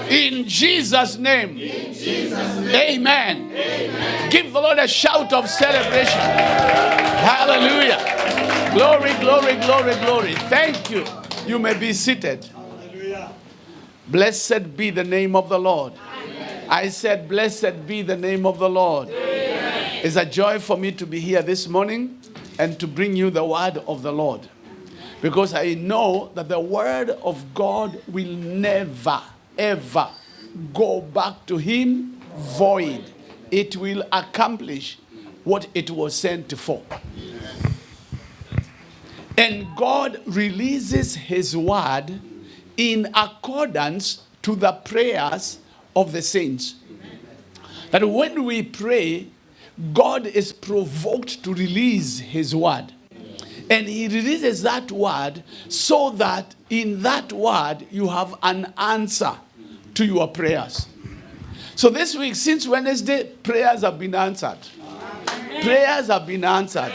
In Jesus' name. Amen. Give the Lord a shout of celebration. Hallelujah. Glory, glory, glory, glory. Thank you. You may be seated. Blessed be the name of the Lord. I said, blessed be the name of the Lord. It's a joy for me to be here this morning and to bring you the word of the Lord. Because I know that the word of God will never, ever go back to him void. It will accomplish what it was sent for. And God releases his word in accordance to the prayers of the saints. That when we pray, God is provoked to release his word. And he releases that word so that in that word you have an answer to your prayers. So this week, since Wednesday, prayers have been answered. Prayers have been answered.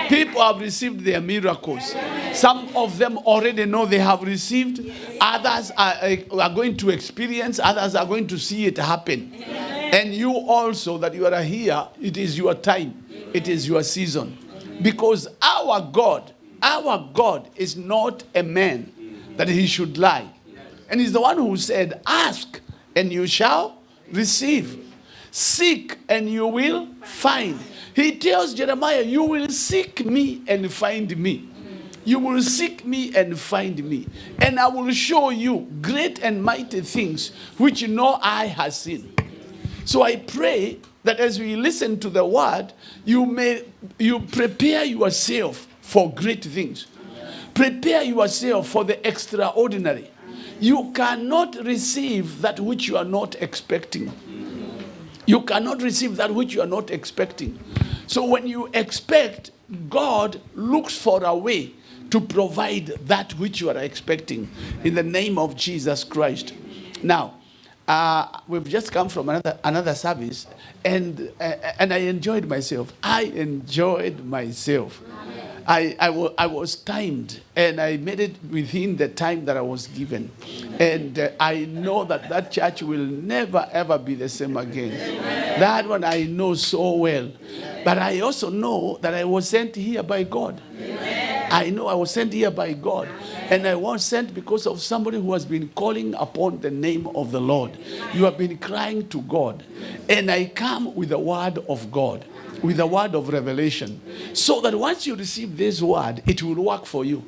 People have received their miracles. Some of them already know they have received. Others are going to experience. Others are going to see it happen. And you also, that you are here, it is your time. It is your season. Because our God is not a man that he should lie. And he's the one who said, ask and you shall receive. Seek and you will find. He tells Jeremiah, you will seek me and find me. You will seek me and find me. And I will show you great and mighty things which no eye has seen. So I pray that as we listen to the word, you prepare yourself for great things. Prepare yourself for the extraordinary. You cannot receive that which you are not expecting. You cannot receive that which you are not expecting. So when you expect, God looks for a way to provide that which you are expecting in the name of Jesus Christ. Now, we've just come from another service, and I enjoyed myself. I was timed, and I made it within the time that I was given. And I know that church will never, ever be the same again. That one I know so well. But I also know that I was sent here by God. I know I was sent here by God. And I was sent because of somebody who has been calling upon the name of the Lord. You have been crying to God. And I come with the word of God, with the word of revelation. So that once you receive this word, it will work for you.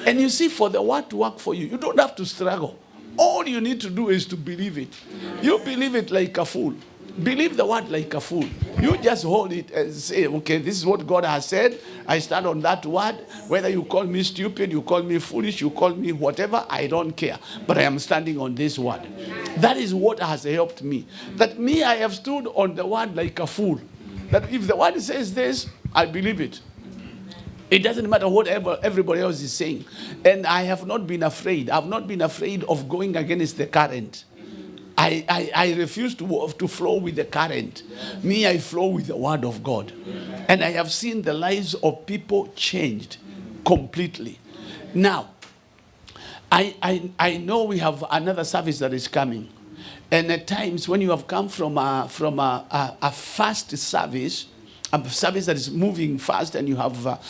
And you see, for the word to work for you, you don't have to struggle. All you need to do is to believe it. You believe it like a fool. Believe the word like a fool. You just hold it and say, okay, this is what God has said. I stand on that word. Whether you call me stupid, you call me foolish, you call me whatever, I don't care. But I am standing on this word. That is what has helped me. That me, I have stood on the word like a fool. That if the word says this, I believe it. It doesn't matter whatever everybody else is saying. And I have not been afraid. I have not been afraid of going against the current. I refuse to flow with the current. Me, I flow with the word of God. And I have seen the lives of people changed completely. Now, I know we have another service that is coming. And at times when you have come from a fast service, a service that is moving fast, and you have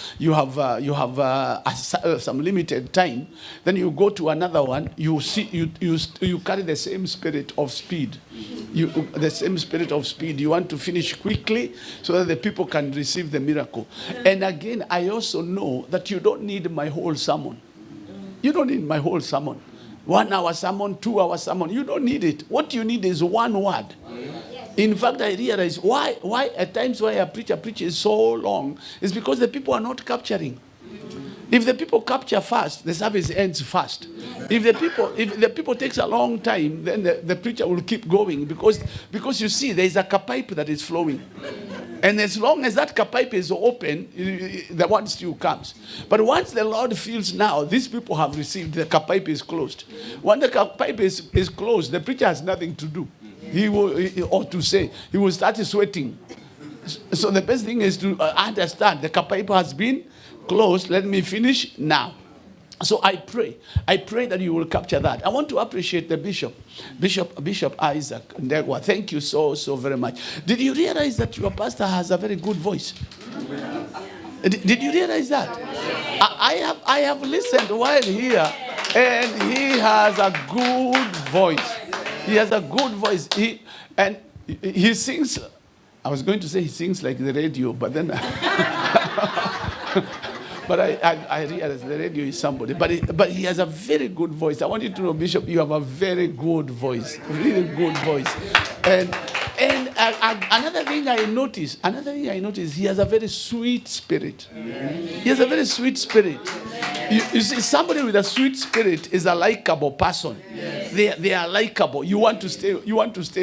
some limited time, then you go to another one. You carry the same spirit of speed. The same spirit of speed. You want to finish quickly so that the people can receive the miracle. And again, I also know that you don't need my whole sermon. You don't need my whole sermon. 1 hour sermon, 2 hour sermon. You don't need it. What you need is one word. In fact, I realize why at times why a preacher preaches so long is because the people are not capturing. If the people capture fast, the service ends fast. If the people takes a long time, then the preacher will keep going because you see there is a pipe that is flowing. And as long as that pipe is open, the word still comes. But once the Lord feels now, these people have received, the pipe is closed. When the pipe is closed, the preacher has nothing to do. He will start sweating. So the best thing is to understand the pipe has been closed. Let me finish now. So I pray that you will capture that. I want to appreciate the Bishop Isaac Ndegwa. Thank you so very much. Did you realize that your pastor has a very good voice? Did you realize that? I have listened while here, and he has a good voice. He has a good voice. He sings. I was going to say he sings like the radio, but then. But I realize the radio is somebody. But he has a very good voice. I want you to know, Bishop, you have a very good voice, really good voice. And another thing I noticed, he has a very sweet spirit. He has a very sweet spirit. You see, somebody with a sweet spirit is a likable person. They are likable. You want to stay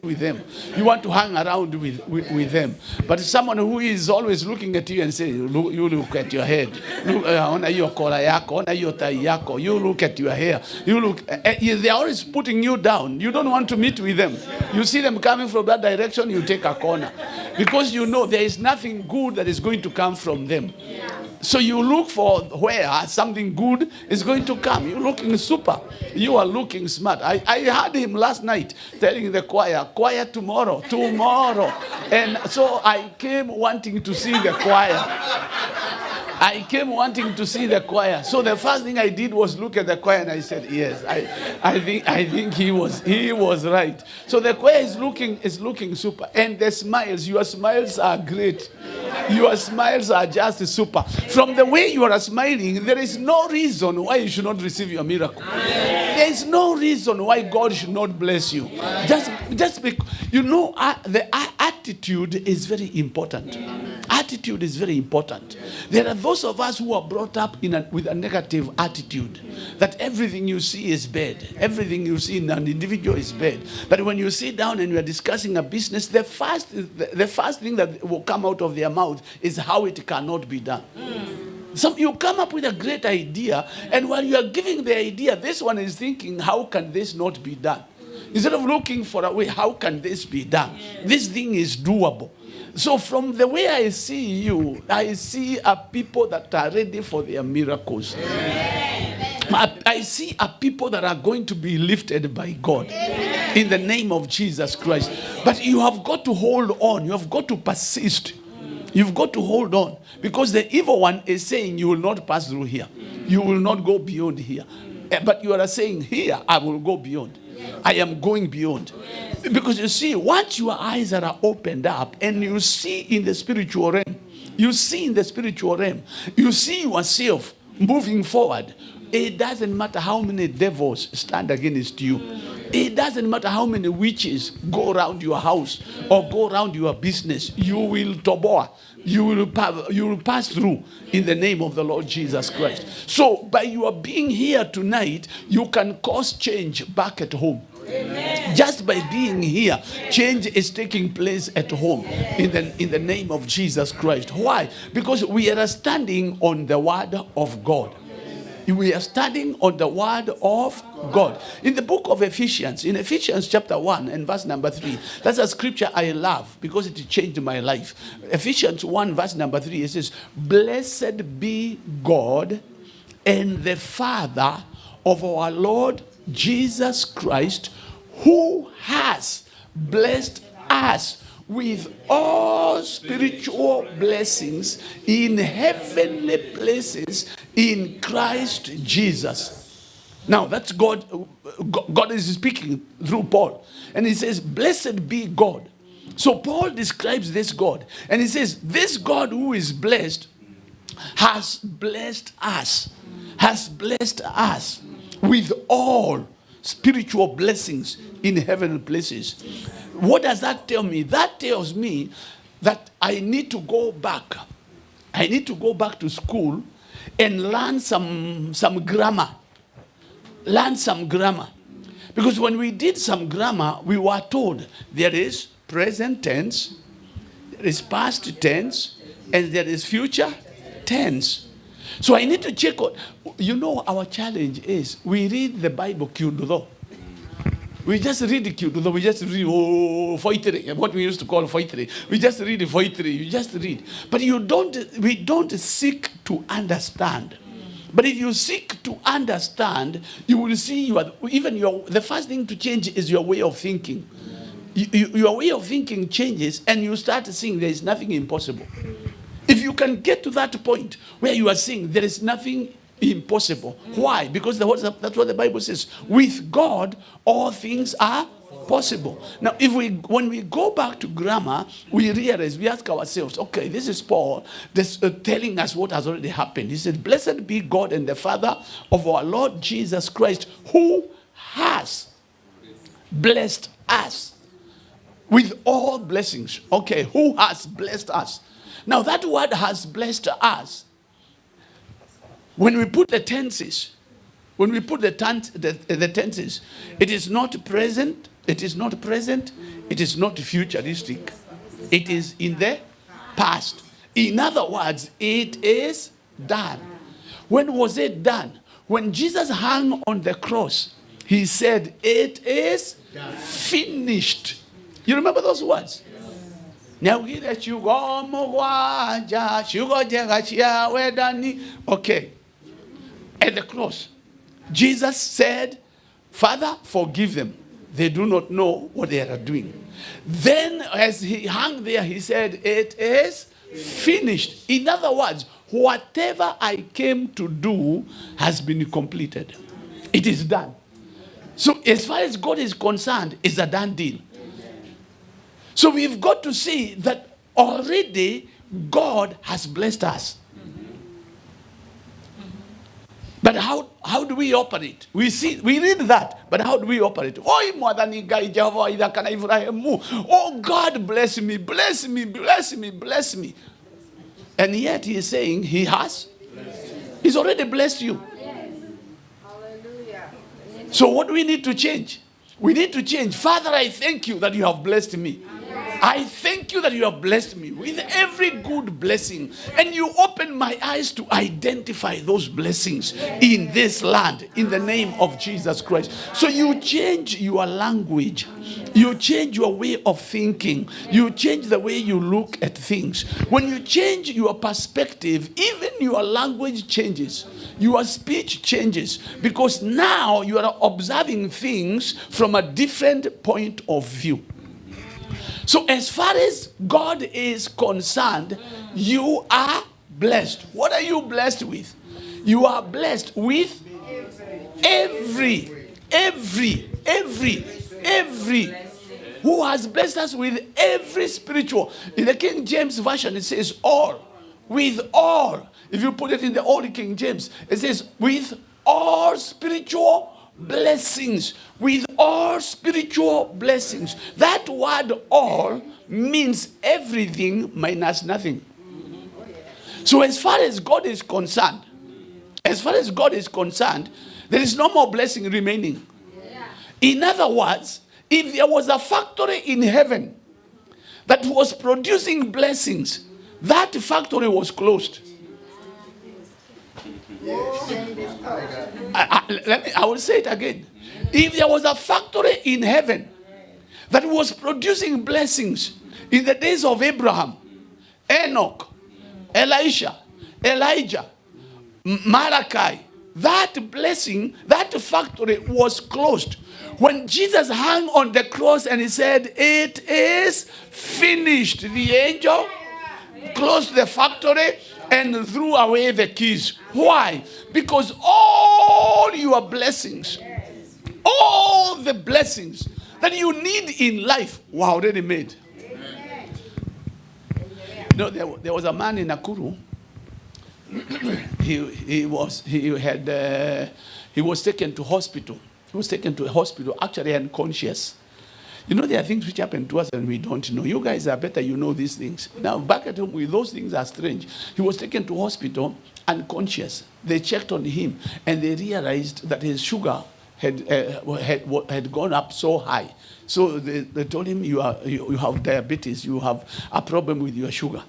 with them. You want to hang around with them. But someone who is always looking at you and saying, you look at your head. You look at your hair. They are always putting you down. You don't want to meet with them. You see them coming from that direction, you take a corner. Because you know there is nothing good that is going to come from them. So you look for where something good is going to come. You're looking super. You are looking smart. I heard him last night telling the choir tomorrow. And so I came wanting to see the choir. So the first thing I did was look at the choir, and I said, yes, I think he was right. So the choir is looking super. And the smiles, your smiles are great. Your smiles are just super. From the way you are smiling, there is no reason why you should not receive your miracle. There is no reason why God should not bless you. Just because, the attitude is very important. Attitude is very important. There are those of us who are brought up with a negative attitude, that everything you see is bad. Everything you see in an individual is bad. But when you sit down and you are discussing a business, the first thing that will come out of their mouth is how it cannot be done. You come up with a great idea, and while you are giving the idea, this one is thinking, how can this not be done? Instead of looking for a way, how can this be done? This thing is doable. So from the way I see you, I see a people that are ready for their miracles. I see a people that are going to be lifted by God in the name of Jesus Christ. But you have got to hold on. You have got to persist. You've got to hold on, because the evil one is saying you will not pass through here. You will not go beyond here. But you are saying, here I will go beyond. I am going beyond. Because you see, once your eyes are opened up and you see in the spiritual realm, you see yourself moving forward. It doesn't matter how many devils stand against you. It doesn't matter how many witches go around your house or go around your business. You will toboa. You will pass through in the name of the Lord Jesus Christ. So by your being here tonight, you can cause change back at home. Amen. Just by being here, change is taking place at home in the name of Jesus Christ. Why? Because we are standing on the word of God. We are studying on the word of God. In the book of Ephesians, in Ephesians chapter 1 and verse number 3, that's a scripture I love because it changed my life. Ephesians 1 verse number 3, it says, "Blessed be God and the Father of our Lord Jesus Christ, who has blessed us with all spiritual blessings in heavenly places in Christ Jesus." Now that's God. God is speaking through Paul, and he says, "Blessed be God." So Paul describes this God, and he says, "This God who is blessed has blessed us with all spiritual blessings in heavenly places." What does that tell me? That tells me that I need to go back. I need to go back to school and learn some grammar. Learn some grammar. Because when we did some grammar, we were told there is present tense, there is past tense, and there is future tense. So I need to check out. Our challenge is we read the Bible kyudo. We just read the kyudo. We just read foitere, what we used to call foitere. We just read the foitere. You just read. But we don't seek to understand. But if you seek to understand, you will see the first thing to change is your way of thinking. Your way of thinking changes, and you start seeing there is nothing impossible. If you can get to that point where you are saying there is nothing impossible. Why? Because that's what the Bible says. With God, all things are possible. Now, when we go back to grammar, we realize, we ask ourselves, okay, this is Paul telling us what has already happened. He said, blessed be God and the Father of our Lord Jesus Christ, who has blessed us with all blessings. Okay, who has blessed us? Now, that word has blessed us. When we put the tenses, the tenses, it is not present, it is not futuristic. It is in the past. In other words, it is done. When was it done? When Jesus hung on the cross, he said, it is finished. You remember those words? Okay. At the cross, Jesus said, Father, forgive them. They do not know what they are doing. Then as he hung there, he said, it is finished. In other words, whatever I came to do has been completed. It is done. So as far as God is concerned, it's a done deal. So we've got to see that already God has blessed us. But how do we operate? We read that, but how do we operate? Oh, God bless me, bless me, bless me, bless me. And yet he is saying he's already blessed you. So what do we need to change? We need to change. Father, I thank you that you have blessed me. I thank you that you have blessed me with every good blessing. And you open my eyes to identify those blessings in this land, in the name of Jesus Christ. So you change your language. You change your way of thinking. You change the way you look at things. When you change your perspective, even your language changes. Your speech changes. Because now you are observing things from a different point of view. So as far as God is concerned, you are blessed. What are you blessed with? You are blessed with every. Who has blessed us with every spiritual. In the King James Version, it says all. With all. If you put it in the Old King James, it says with all spiritual blessings. With all spiritual blessings. That word all means everything minus nothing. So as far as God is concerned, there is no more blessing remaining. In other words, if there was a factory in heaven that was producing blessings, that factory was closed. I will say it again. If there was a factory in heaven that was producing blessings in the days of Abraham, Enoch, Elisha, Elijah, Malachi, that blessing, that factory was closed. When Jesus hung on the cross and he said, it is finished, the angel closed the factory and threw away the keys. Why? Because all your blessings, all the blessings that you need in life were already made. You know, there was a man in Nakuru. He was taken to hospital. He was taken to a hospital, actually unconscious. You know, there are things which happen to us and we don't know. You guys are better, you know these things. Now, back at home, those things are strange. He was taken to hospital unconscious. They checked on him and they realized that his sugar had gone up so high. So they told him, you have diabetes, you have a problem with your sugar.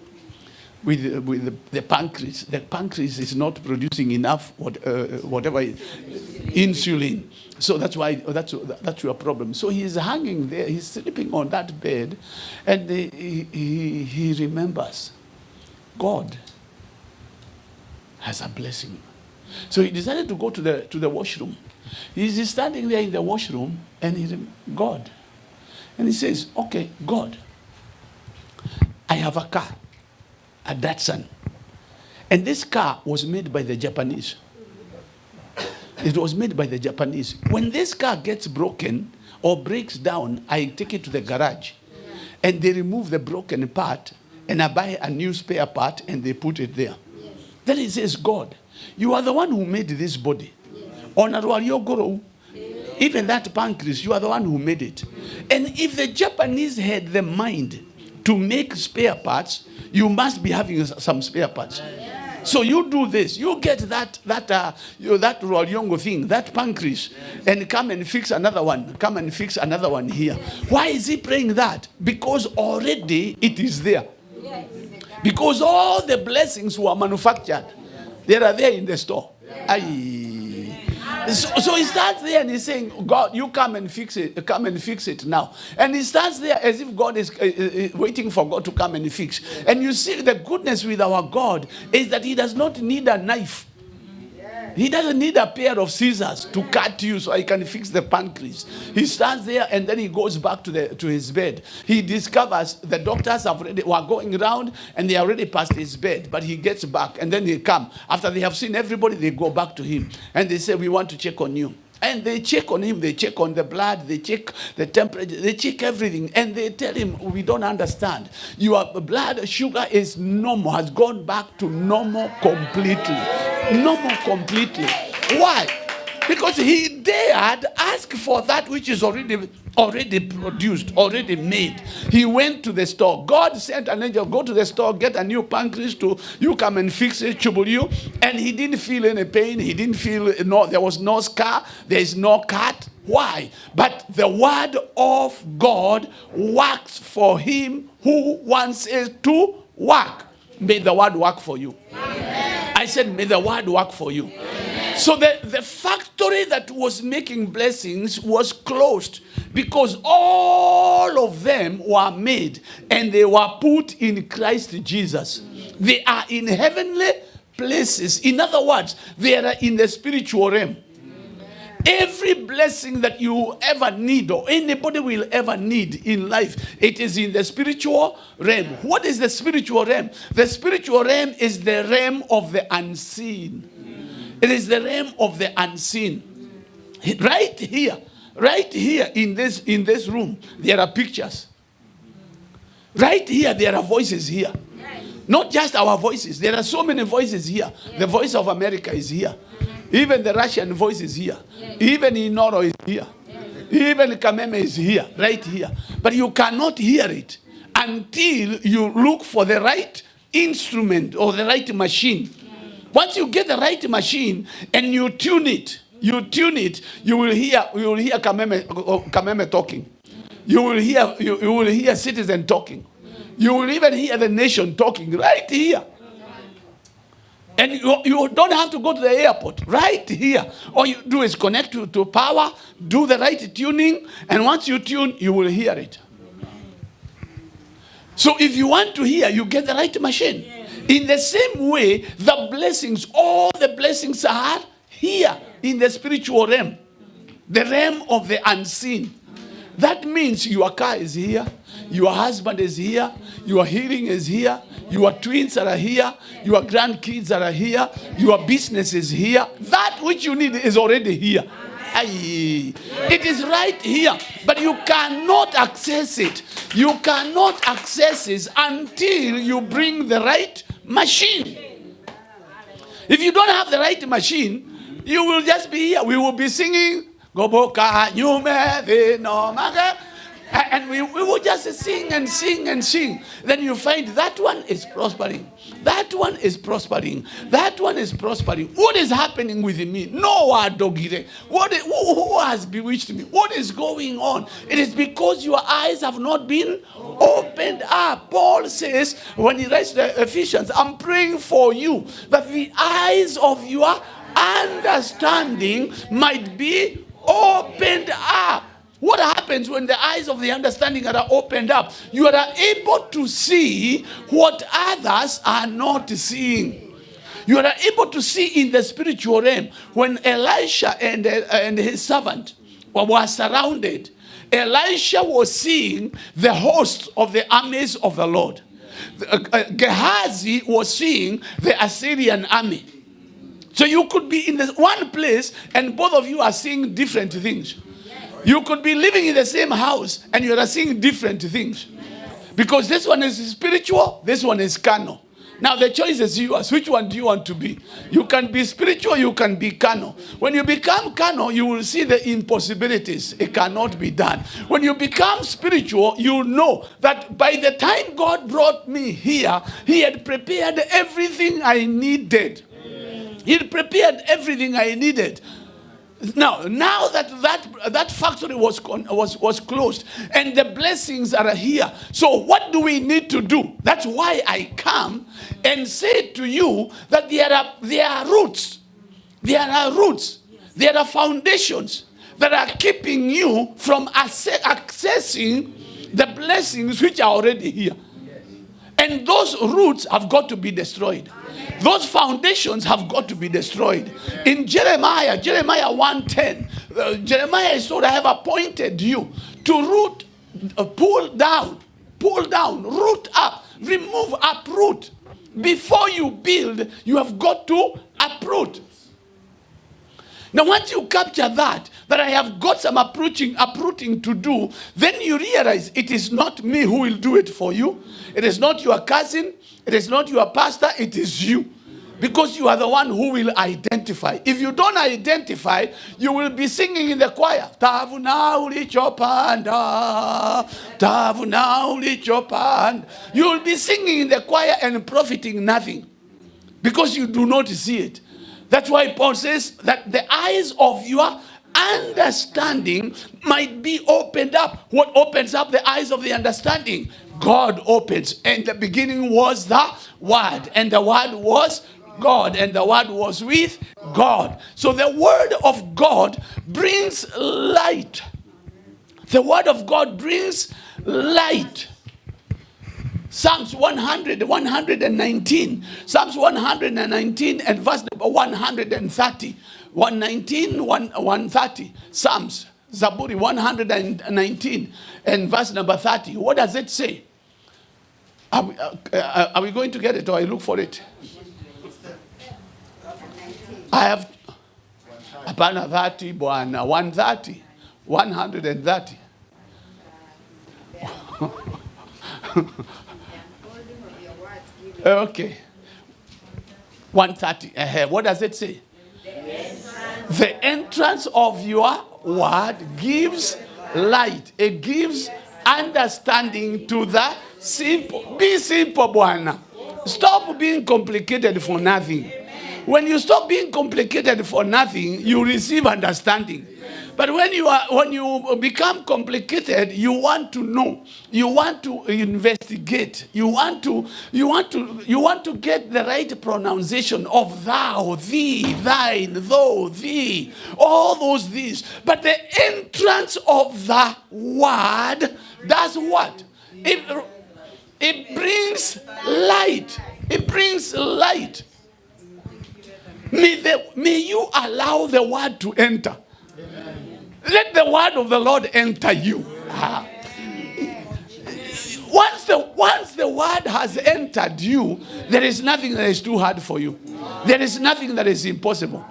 With the pancreas. The pancreas is not producing enough whatever insulin. So that's why that's your problem. So he's hanging there. He's sleeping on that bed, and he remembers God has a blessing. So he decided to go to the washroom. He's standing there in the washroom, and he's God. And he says, okay, God, I have a car, a Datsun. And this car was made by the Japanese. It was made by the Japanese. When this car gets broken or breaks down, I take it to the garage. And they remove the broken part, and I buy a new spare part, and they put it there. Yes. Then he says, God, you are the one who made this body. Yes. Even that pancreas, you are the one who made it. Yes. And if the Japanese had the mind to make spare parts, you must be having some spare parts. Yes. So you do this. You get that Rolyongo thing, that pancreas, and come and fix another one. Come and fix another one here. Why is he praying that? Because already it is there. Because all the blessings were manufactured. They are there in the store. So he starts there and he's saying, God, you come and fix it. Come and fix it now. And he starts there as if God is waiting for God to come and fix. And you see the goodness with our God is that he does not need a knife. He doesn't need a pair of scissors to cut you so he can fix the pancreas. He stands there and then he goes back to his bed. He discovers the doctors were going around and they are already past his bed. But he gets back and then they come. After they have seen everybody, they go back to him. And they say, we want to check on you. And they check on him, they check on the blood, they check the temperature, they check everything. And they tell him, we don't understand. Your blood sugar is normal, has gone back to normal completely. Normal completely. Why? Because he dared ask for that which is already produced, already made. He went to the store. God sent an angel, go to the store, get a new pancreas you come and fix it, you. And he didn't feel any pain. He didn't feel, there was no scar. There is no cut. Why? But the word of God works for him who wants it to work. May the word work for you. Amen. I said, may the word work for you. Amen. So the factory that was making blessings was closed because all of them were made and they were put in Christ Jesus. They are in heavenly places. In other words, they are in the spiritual realm. Every blessing that you ever need or anybody will ever need in life, it is in the spiritual realm. What is the spiritual realm? The spiritual realm is the realm of the unseen. It is the realm of the unseen. Right here in this room, there are pictures. Right here, there are voices here. Not just our voices. There are so many voices here. The voice of America is here. Even the Russian voice is here. Even Inoro is here. Even Kameme is here, right here. But you cannot hear it until you look for the right instrument or the right machine. Once you get the right machine and you tune it, you will hear Kameme talking. You will hear citizen talking. You will even hear the nation talking right here. And you don't have to go to the airport. Right here. All you do is connect to power, do the right tuning, and once you tune, you will hear it. So if you want to hear, you get the right machine. In the same way, the blessings, all the blessings are here in the spiritual realm. The realm of the unseen. That means your car is here, your husband is here, your healing is here, your twins are here, your grandkids are here, your business is here. That which you need is already here. It is right here, but you cannot access it. You cannot access it until you bring the right machine. If you don't have the right machine, you will just be here. We will be singing, and we will just sing and sing and sing. Then you find that one is prospering. That one is prospering. That one is prospering. What is happening with me? No, Dogire. Who has bewitched me? What is going on? It is because your eyes have not been opened up. Paul says, when he writes to Ephesians, I'm praying for you that the eyes of your understanding might be opened up. What happens when the eyes of the understanding are opened up? You are able to see what others are not seeing. You are able to see in the spiritual realm. When Elisha and his servant were surrounded, Elisha was seeing the host of the armies of the Lord. Gehazi was seeing the Assyrian army. So you could be in this one place and both of you are seeing different things. You could be living in the same house and you are seeing different things. Because this one is spiritual, this one is carnal. Now the choice is yours. Which one do you want to be? You can be spiritual, you can be carnal. When you become carnal, you will see the impossibilities. It cannot be done. When you become spiritual, you know that by the time God brought me here, He had prepared everything I needed. He had prepared everything I needed. Now that factory was closed and the blessings are here. So what do we need to do? That's why I come and say to you that there are roots. There are roots. There are foundations that are keeping you from accessing the blessings which are already here. And those roots have got to be destroyed. Those foundations have got to be destroyed. In Jeremiah 1:10, Jeremiah is told, I have appointed you to root, pull down, root up, remove, uproot. Before you build, you have got to uproot. Now once you capture that I have got some uprooting to do, then you realize it is not me who will do it for you. It is not your cousin. It is not your pastor. It is you. Because you are the one who will identify. If you don't identify, you will be singing in the choir. Tavuna ulichopanda, tavuna ulichopanda. You will be singing in the choir and profiting nothing. Because you do not see it. That's why Paul says that the eyes of your understanding might be opened up. What opens up the eyes of the understanding? God opens. And the beginning was the Word. And the Word was God. And the Word was with God. So the Word of God brings light. The Word of God brings light. Psalms 119. Psalms 119 and verse number 130. 119, 130. Psalms. Zaburi 119 and verse number 30. What does it say? Are we going to get it or I look for it? I have Apana 30, 130. 130. Okay. 130. What does it say? The entrance of your word gives light. It gives understanding to the simple. Be simple, Bwana. Stop being complicated for nothing. When you stop being complicated for nothing, you receive understanding. But when you become complicated, you want to know, you want to investigate, you want to get the right pronunciation of thou, thee, thine, thou, thee, all those these. But the entrance of the word does what? It brings light. It brings light. May you allow the word to enter. Let the word of the Lord enter you. Once the word has entered you, there is nothing that is too hard for you. There is nothing that is impossible.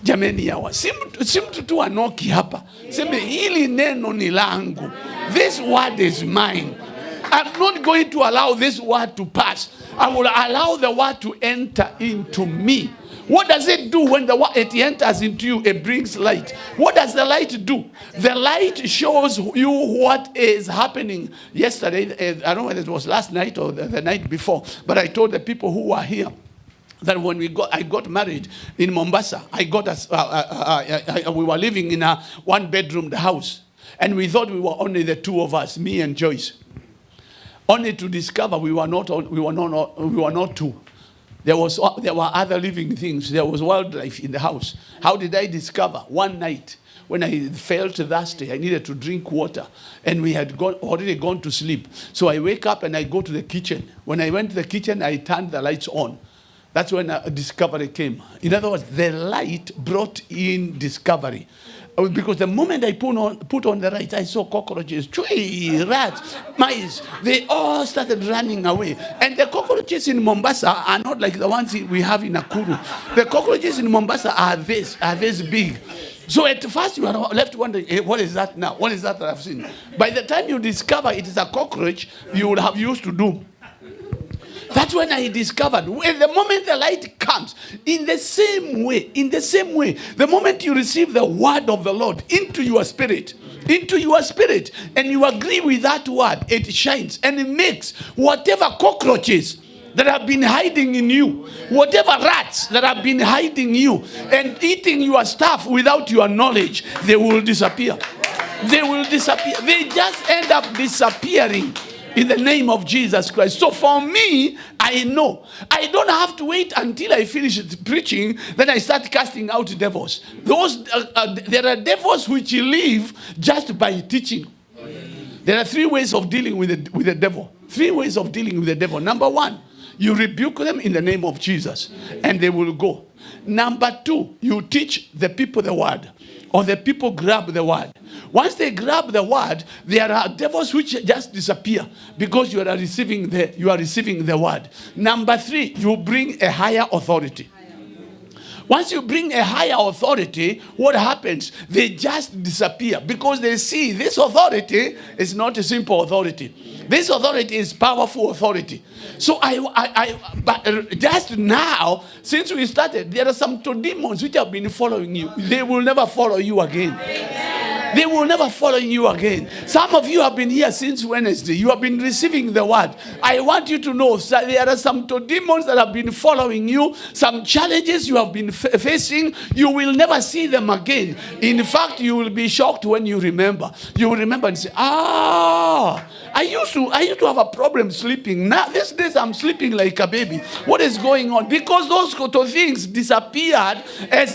Jameni yawa. Si mtu tu anoki hapa. Seme hili neno ni langu. This word is mine. I'm not going to allow this word to pass. I will allow the word to enter into me. What does it do when it enters into you? It brings light. What does the light do? The light shows you what is happening. Yesterday, I don't know whether it was last night or the night before, but I told the people who were here that when I got married in Mombasa, we were living in a one-bedroom house, and we thought we were only the two of us, me and Joyce. Only to discover we were not two. There were other living things. There was wildlife in the house. How did I discover? One night, when I felt thirsty, I needed to drink water, and we had already gone to sleep. So I wake up and I go to the kitchen. When I went to the kitchen, I turned the lights on. That's when a discovery came. In other words, the light brought in discovery. Because the moment I put on the light, I saw cockroaches, rats, mice. They all started running away. And the cockroaches in Mombasa are not like the ones we have in Nakuru. The cockroaches in Mombasa are this big. So at first you are left wondering, hey, what is that now? What is that I've seen? By the time you discover it is a cockroach, you would have used to doom. That's when I discovered, when the moment the light comes, in the same way, the moment you receive the word of the Lord into your spirit, and you agree with that word, it shines and it makes whatever cockroaches that have been hiding in you, whatever rats that have been hiding you and eating your stuff without your knowledge, they will disappear. They will disappear. They just end up disappearing. In the name of Jesus Christ. So for me, I know. I don't have to wait until I finish preaching, then I start casting out devils. There are devils which live just by teaching. There are 3 ways of dealing with the devil. 3 ways of dealing with the devil. Number 1, you rebuke them in the name of Jesus, and they will go. Number 2, you teach the people the word, or the people grab the word. Once they grab the word, there are devils which just disappear because you are receiving the word. Number 3, you bring a higher authority. Once you bring a higher authority, what happens? They just disappear because they see this authority is not a simple authority. This authority is powerful authority. So but just now, since we started, there are some demons which have been following you. They will never follow you again. Amen. They will never follow you again. Some of you have been here since Wednesday. You have been receiving the word. I want you to know that there are some demons that have been following you. Some challenges you have been facing. You will never see them again. In fact, you will be shocked when you remember. You will remember and say, I used to have a problem sleeping. Now these days I'm sleeping like a baby. What is going on? Because those things disappeared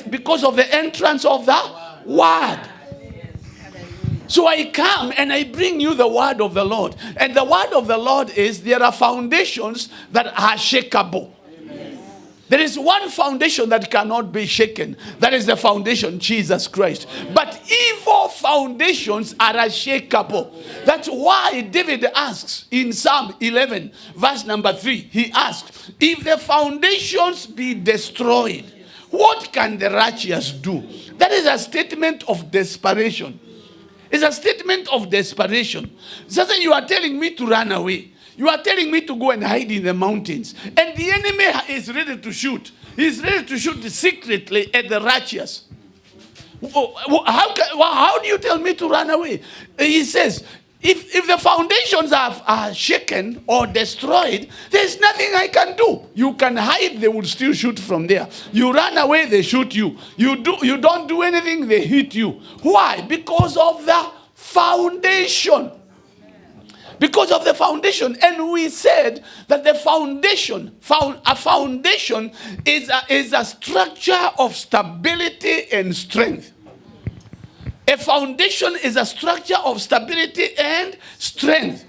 because of the entrance of the word. So I come and I bring you the word of the Lord. And the word of the Lord is there are foundations that are shakeable. Amen. There is one foundation that cannot be shaken. That is the foundation, Jesus Christ. But evil foundations are unshakable. That's why David asks in Psalm 11, verse number 3, he asks, if the foundations be destroyed, what can the righteous do? That is a statement of desperation. It's a statement of desperation. So you are telling me to run away. You are telling me to go and hide in the mountains. And the enemy is ready to shoot. He's ready to shoot secretly at the righteous. How do you tell me to run away? He says, if the foundations are shaken or destroyed, there's nothing I can do. You can hide, they will still shoot from there. You run away, they shoot you. You don't do anything, they hit you. Why? Because of the foundation. Because of the foundation. And we said that the foundation, a foundation is a structure of stability and strength. A foundation is a structure of stability and strength.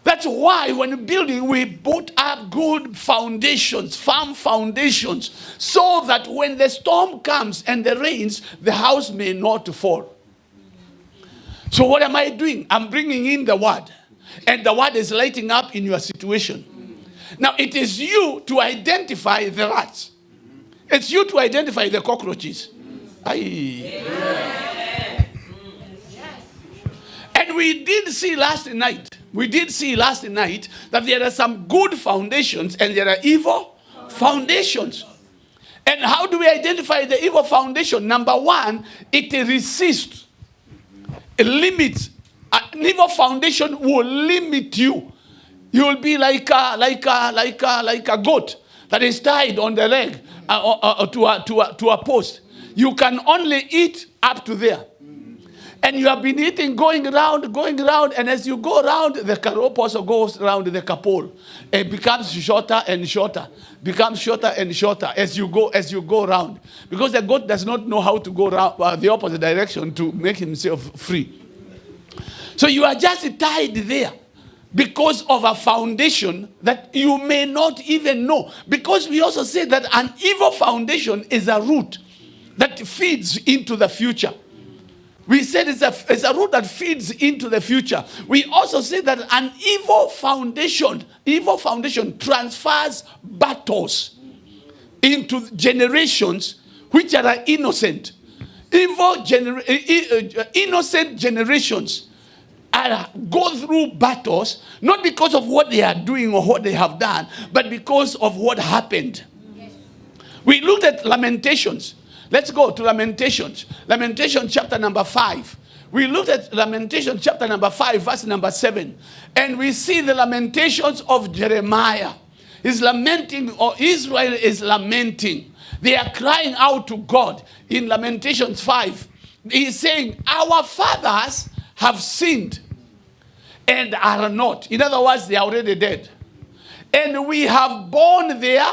That's why when building, we put up good foundations, firm foundations, so that when the storm comes and the rains, the house may not fall. So what am I doing? I'm bringing in the word. And the word is lighting up in your situation. Now it is you to identify the rats. It's you to identify the cockroaches. And we did see last night that there are some good foundations and there are evil foundations. And how do we identify the evil foundation? Number 1, it resists. It limits. An evil foundation will limit you. You will be like a goat that is tied on the leg to a post. You can only eat up to there. And you have been eating, going around, and as you go around, the rope also goes around the kapole. It becomes shorter and shorter, as you go around. Because the goat does not know how to go around the opposite direction to make himself free. So you are just tied there because of a foundation that you may not even know. Because we also say that an evil foundation is a root that feeds into the future. We said it's a root that feeds into the future. We also say that an evil foundation transfers battles into generations which are innocent. Innocent generations go through battles, not because of what they are doing or what they have done, but because of what happened. We looked at Lamentations. Let's go to Lamentations. Lamentations chapter number 5. We looked at Lamentations chapter number 5, verse number 7. And we see the lamentations of Jeremiah. He's lamenting, or Israel is lamenting. They are crying out to God in Lamentations 5. He's saying, our fathers have sinned and are not. In other words, they are already dead. And we have borne their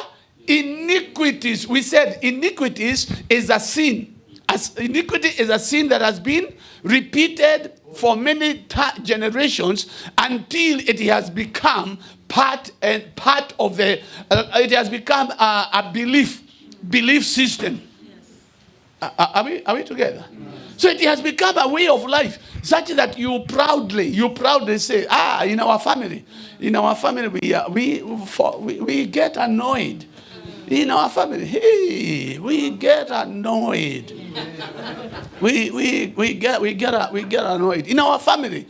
iniquities. We said iniquities is a sin. Iniquity is a sin that has been repeated for many generations until it has become part of the. It has become a belief system. Are we together? So it has become a way of life, such that you proudly say, in our family, we get annoyed. In our family, hey, we get annoyed. We get annoyed. In our family,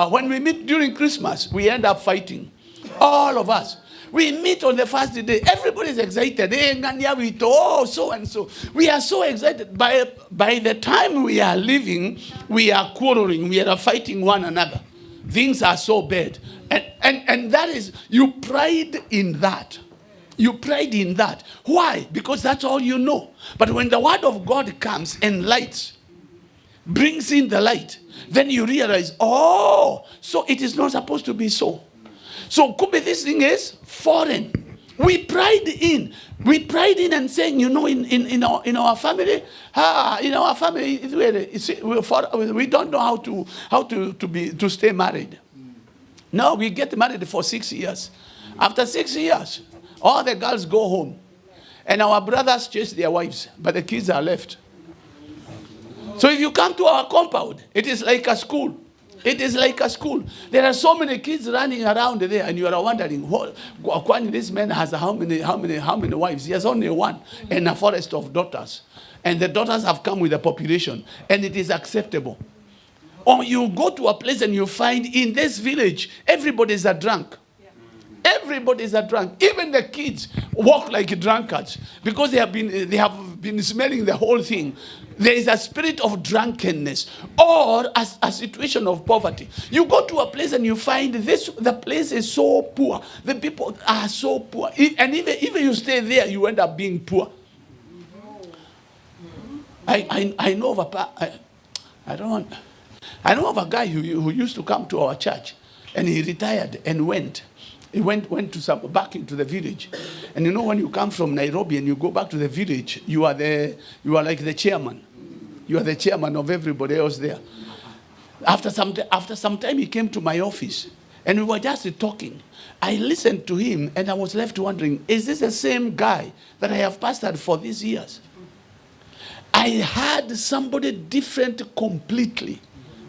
when we meet during Christmas, we end up fighting. All of us. We meet on the first day. Everybody's excited. So and so. We are so excited. By the time we are leaving, we are quarreling. We are fighting one another. Things are so bad. And that is, you pride in that. You pride in that. Why? Because that's all you know. But when the word of God comes and brings in the light, then you realize, so it is not supposed to be so. So could be this thing is foreign. We pride in and saying, in our family, we don't know how to stay married. No, we get married for 6 years. After 6 years, all the girls go home. And our brothers chase their wives, but the kids are left. So if you come to our compound, it is like a school. It is like a school. There are so many kids running around there, and you are wondering, this man has how many wives? He has only one, and a forest of daughters. And the daughters have come with a population, and it is acceptable. Or you go to a place and you find in this village, everybody's a drunk. Everybody's a drunk. Even the kids walk like drunkards because they have been smelling the whole thing. There is a spirit of drunkenness or a situation of poverty. You go to a place and you find the place is so poor. The people are so poor. And even you stay there, you end up being poor. I know of a guy who used to come to our church, and he retired and went. He went back into the village. And when you come from Nairobi and you go back to the village, you are like the chairman. You are the chairman of everybody else there. After some time, he came to my office, and we were just talking. I listened to him, and I was left wondering, is this the same guy that I have pastored for these years? I had somebody different completely,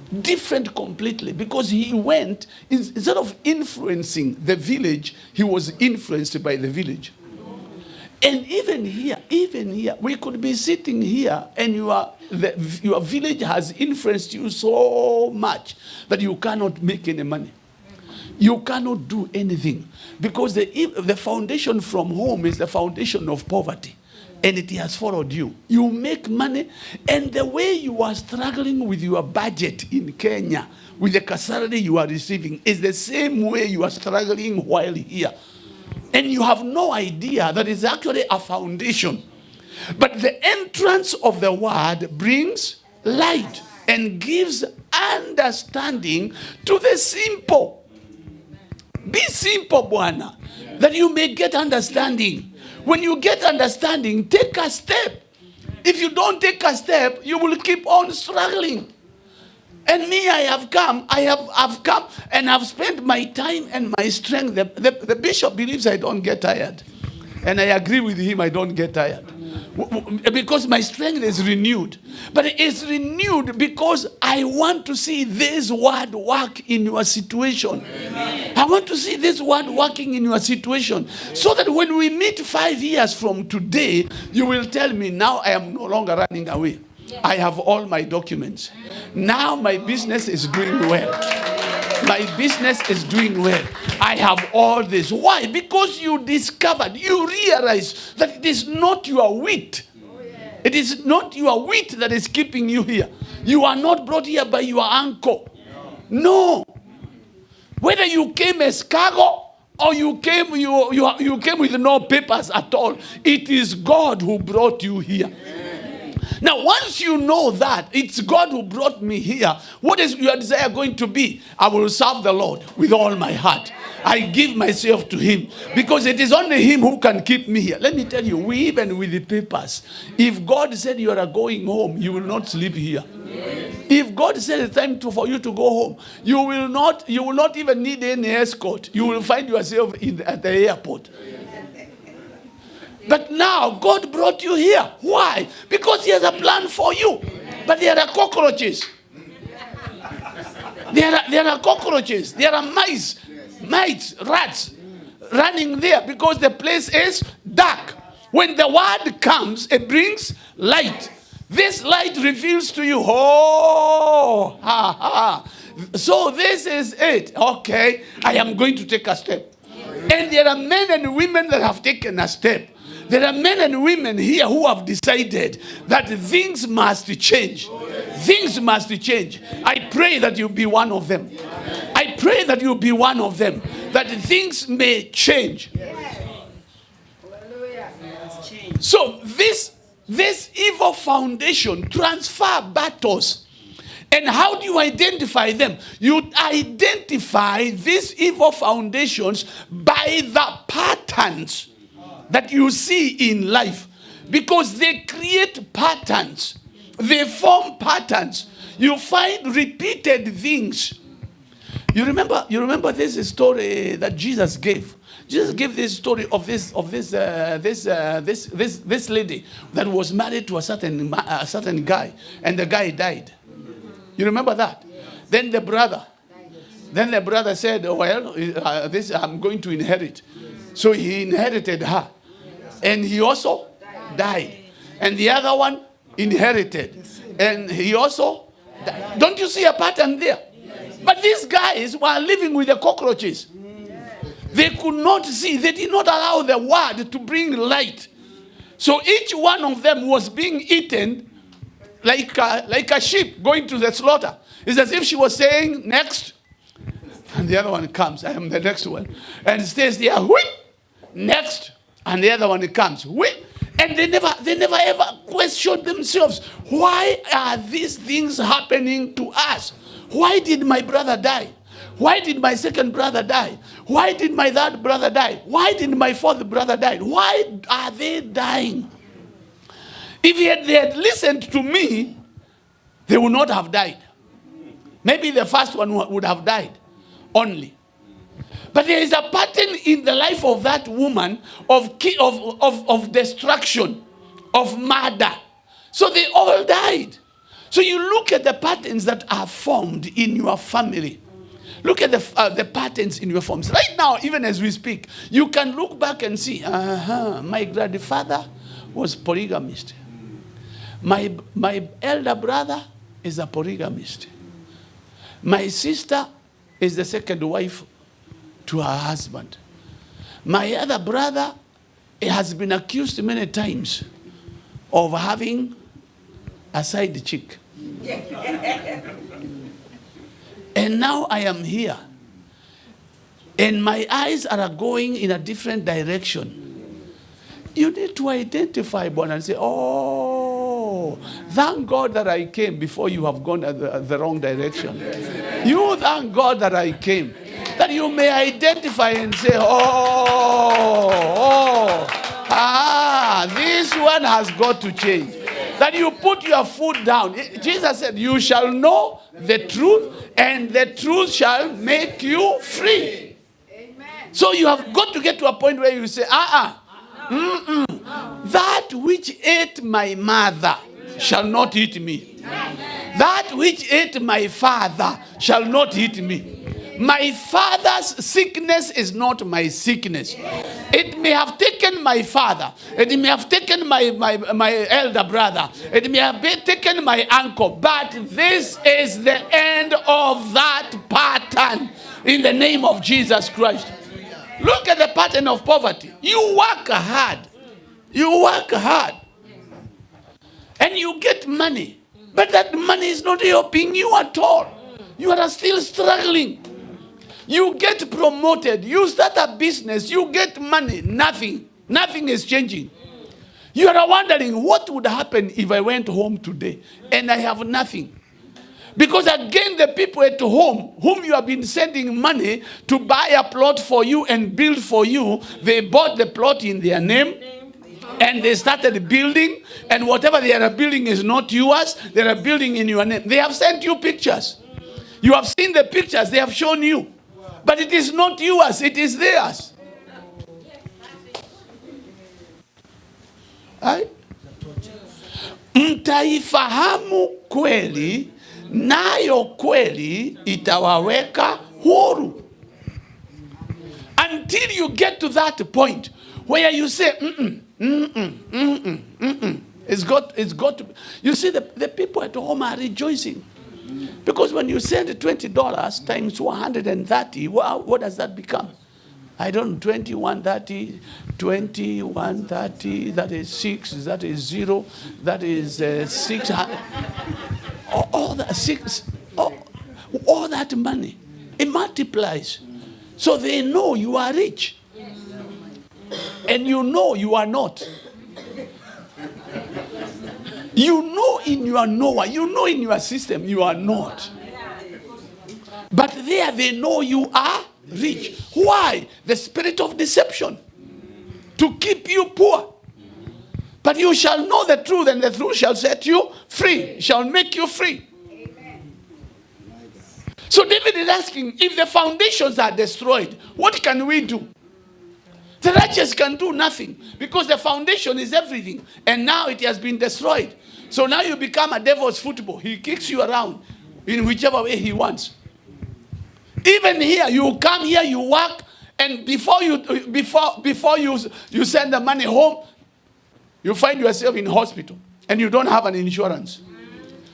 because he went, instead of influencing the village, he was influenced by the village. And even here, we could be sitting here, and your village has influenced you so much that you cannot make any money. You cannot do anything, because the foundation from home is the foundation of poverty. And it has followed you. You make money, and the way you are struggling with your budget in Kenya, with the salary you are receiving, is the same way you are struggling while here. And you have no idea that it's actually a foundation. But the entrance of the word brings light. and gives understanding to the simple. Be simple, Bwana, that you may get understanding. When you get understanding, take a step. If you don't take a step, you will keep on struggling. And me, I've come and I've spent my time and my strength. The bishop believes I don't get tired. And I agree with him, I don't get tired. Because my strength is renewed. But it's renewed because I want to see this word work in your situation. Amen. I want to see this word working in your situation. So that when we meet 5 years from today, you will tell me, now I am no longer running away. I have all my documents. Now my business is doing well. My business is doing well. I have all this. Why? Because you discovered, you realize that it is not your wit. It is not your wit that is keeping you here. You are not brought here by your uncle. No. Whether you came as cargo or you came with no papers at all, it is God who brought you here. Now, once you know that it's God who brought me here, what is your desire going to be? I will serve the Lord with all my heart. I give myself to him because it is only him who can keep me here. Let me tell you, we even with the papers, if God said you are going home, you will not sleep here. If God said it's time for you to go home, you will not even need any escort. You will find yourself at the airport. But now, God brought you here. Why? Because he has a plan for you. But there are cockroaches. There are cockroaches. There are mice, rats running there because the place is dark. When the word comes, it brings light. This light reveals to you, so this is it. Okay, I am going to take a step. And there are men and women that have taken a step. There are men and women here who have decided that things must change. Things must change. I pray that you be one of them. I pray that you be one of them. That things may change. So this evil foundation transfer battles. And how do you identify them? You identify these evil foundations by the patterns that you see in life, because they create patterns. They form patterns. You find repeated things. You remember this story that Jesus gave. Jesus gave this story of this lady that was married to a certain guy, and the guy died. You remember that? Then the brother said, "Well, this I'm going to inherit." So he inherited her. And he also died. And the other one inherited. And he also died. Don't you see a pattern there? But these guys were living with the cockroaches. They could not see. They did not allow the word to bring light. So each one of them was being eaten like a sheep going to the slaughter. It's as if she was saying, next. And the other one comes. I am the next one. And stays there. Whip. Next. And the other one comes. Whip. And they never ever questioned themselves. Why are these things happening to us? Why did my brother die? Why did my second brother die? Why did my third brother die? Why did my fourth brother die? Why are they dying? If they had listened to me, they would not have died. Maybe the first one would have died only. But there is a pattern in the life of that woman of destruction, of murder. So they all died. So you look at the patterns that are formed in your family. Look at the patterns in your forms. Right now, even as we speak, you can look back and see, my grandfather was polygamist. My elder brother is a polygamist. My sister is the second wife to her husband. My other brother has been accused many times of having a side chick. And now I am here. And my eyes are going in a different direction. You need to identify one and say, oh, Thank God that I came before you have gone the wrong direction. You thank God that I came. That you may identify and say, this one has got to change. That you put your foot down. Jesus said, you shall know the truth, and the truth shall make you free. Amen. So you have got to get to a point where you say, that which ate my mother shall not eat me. That which ate my father shall not eat me. My father's sickness is not my sickness. It may have taken my father. It may have taken my elder brother. It may have taken my uncle. But this is the end of that pattern in the name of Jesus Christ. Look at the pattern of poverty. You work hard. You work hard. And you get money. But that money is not helping you at all. You are still struggling. You get promoted. You start a business. You get money. Nothing. Nothing is changing. You are wondering, what would happen if I went home today and I have nothing? Because again, the people at home, whom you have been sending money to buy a plot for you and build for you, they bought the plot in their name. And they started building, and whatever they are building is not yours. They are building in your name. They have sent you pictures. You have seen the pictures they have shown you. But it is not yours, it is theirs. Mtaifahamu kweli, nayo kweli itawaweka huru. Until you get to that point where you say, It's got to be. You see, the people at home are rejoicing. Because when you send $20 times 130, what does that become? I don't know, 2130, 2130, that is 6, that is 0, that is 600. All that money, it multiplies. So they know you are rich. And you know you are not. You know in your knower, you know in your system, you are not. But there they know you are rich. Why? The spirit of deception. To keep you poor. But you shall know the truth, and the truth shall set you free. Shall make you free. So David is asking, if the foundations are destroyed, what can we do? The righteous can do nothing, because the foundation is everything. And now it has been destroyed. So now you become a devil's football. He kicks you around in whichever way he wants. Even here, you come here, you work, and before you send the money home, you find yourself in hospital and you don't have an insurance.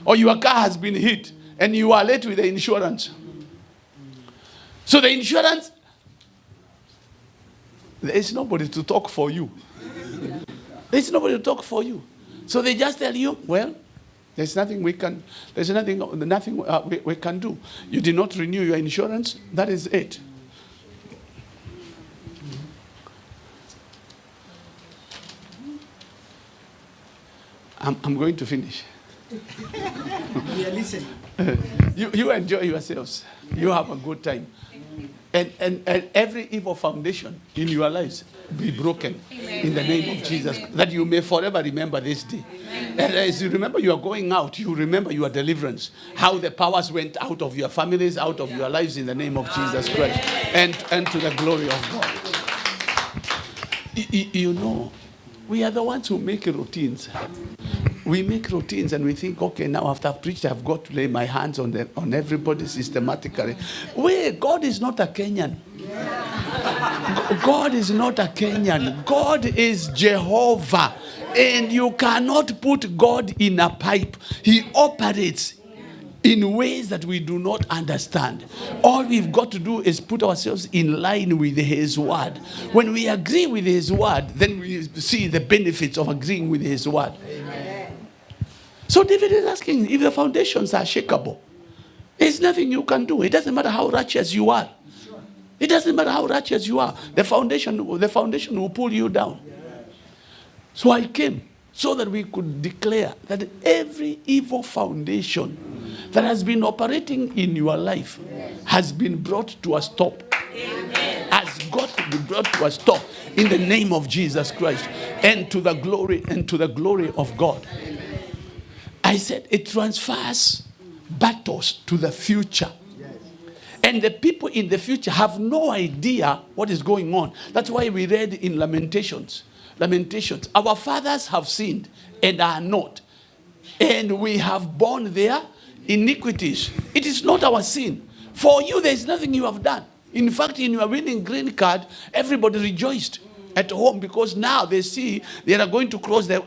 Or your car has been hit and you are late with the insurance. So the insurance, there is nobody to talk for you. There is nobody to talk for you. So they just tell you, well, there's nothing we can do. You did not renew your insurance. That is it. I'm going to finish. We are listening. You enjoy yourselves. You have a good time. And every evil foundation in your lives be broken. Amen. In the name of Jesus. That you may forever remember this day. Amen. And as you remember you are going out, you remember your deliverance. How the powers went out of your families, out of your lives in the name of Jesus Christ. And to the glory of God. You know, we are the ones who make routines. We make routines and we think, okay, now after I've preached, I've got to lay my hands on everybody systematically. Wait, God is not a Kenyan. God is not a Kenyan. God is Jehovah. And you cannot put God in a pipe. He operates in ways that we do not understand. All we've got to do is put ourselves in line with His word. When we agree with His word, then we see the benefits of agreeing with His word. Amen. So David is asking if the foundations are shakeable. There's nothing you can do. It doesn't matter how righteous you are. It doesn't matter how righteous you are. The foundation will pull you down. So I came so that we could declare that every evil foundation that has been operating in your life has been brought to a stop. Has got to be brought to a stop in the name of Jesus Christ, and to the glory of God. I said it transfers battles to the future. And the people in the future have no idea what is going on. That's why we read in Lamentations, our fathers have sinned and are not, and we have borne their iniquities. It is not our sin. For you, there is nothing you have done. In fact, in your winning green card, everybody rejoiced at home because now they see they are going to cross the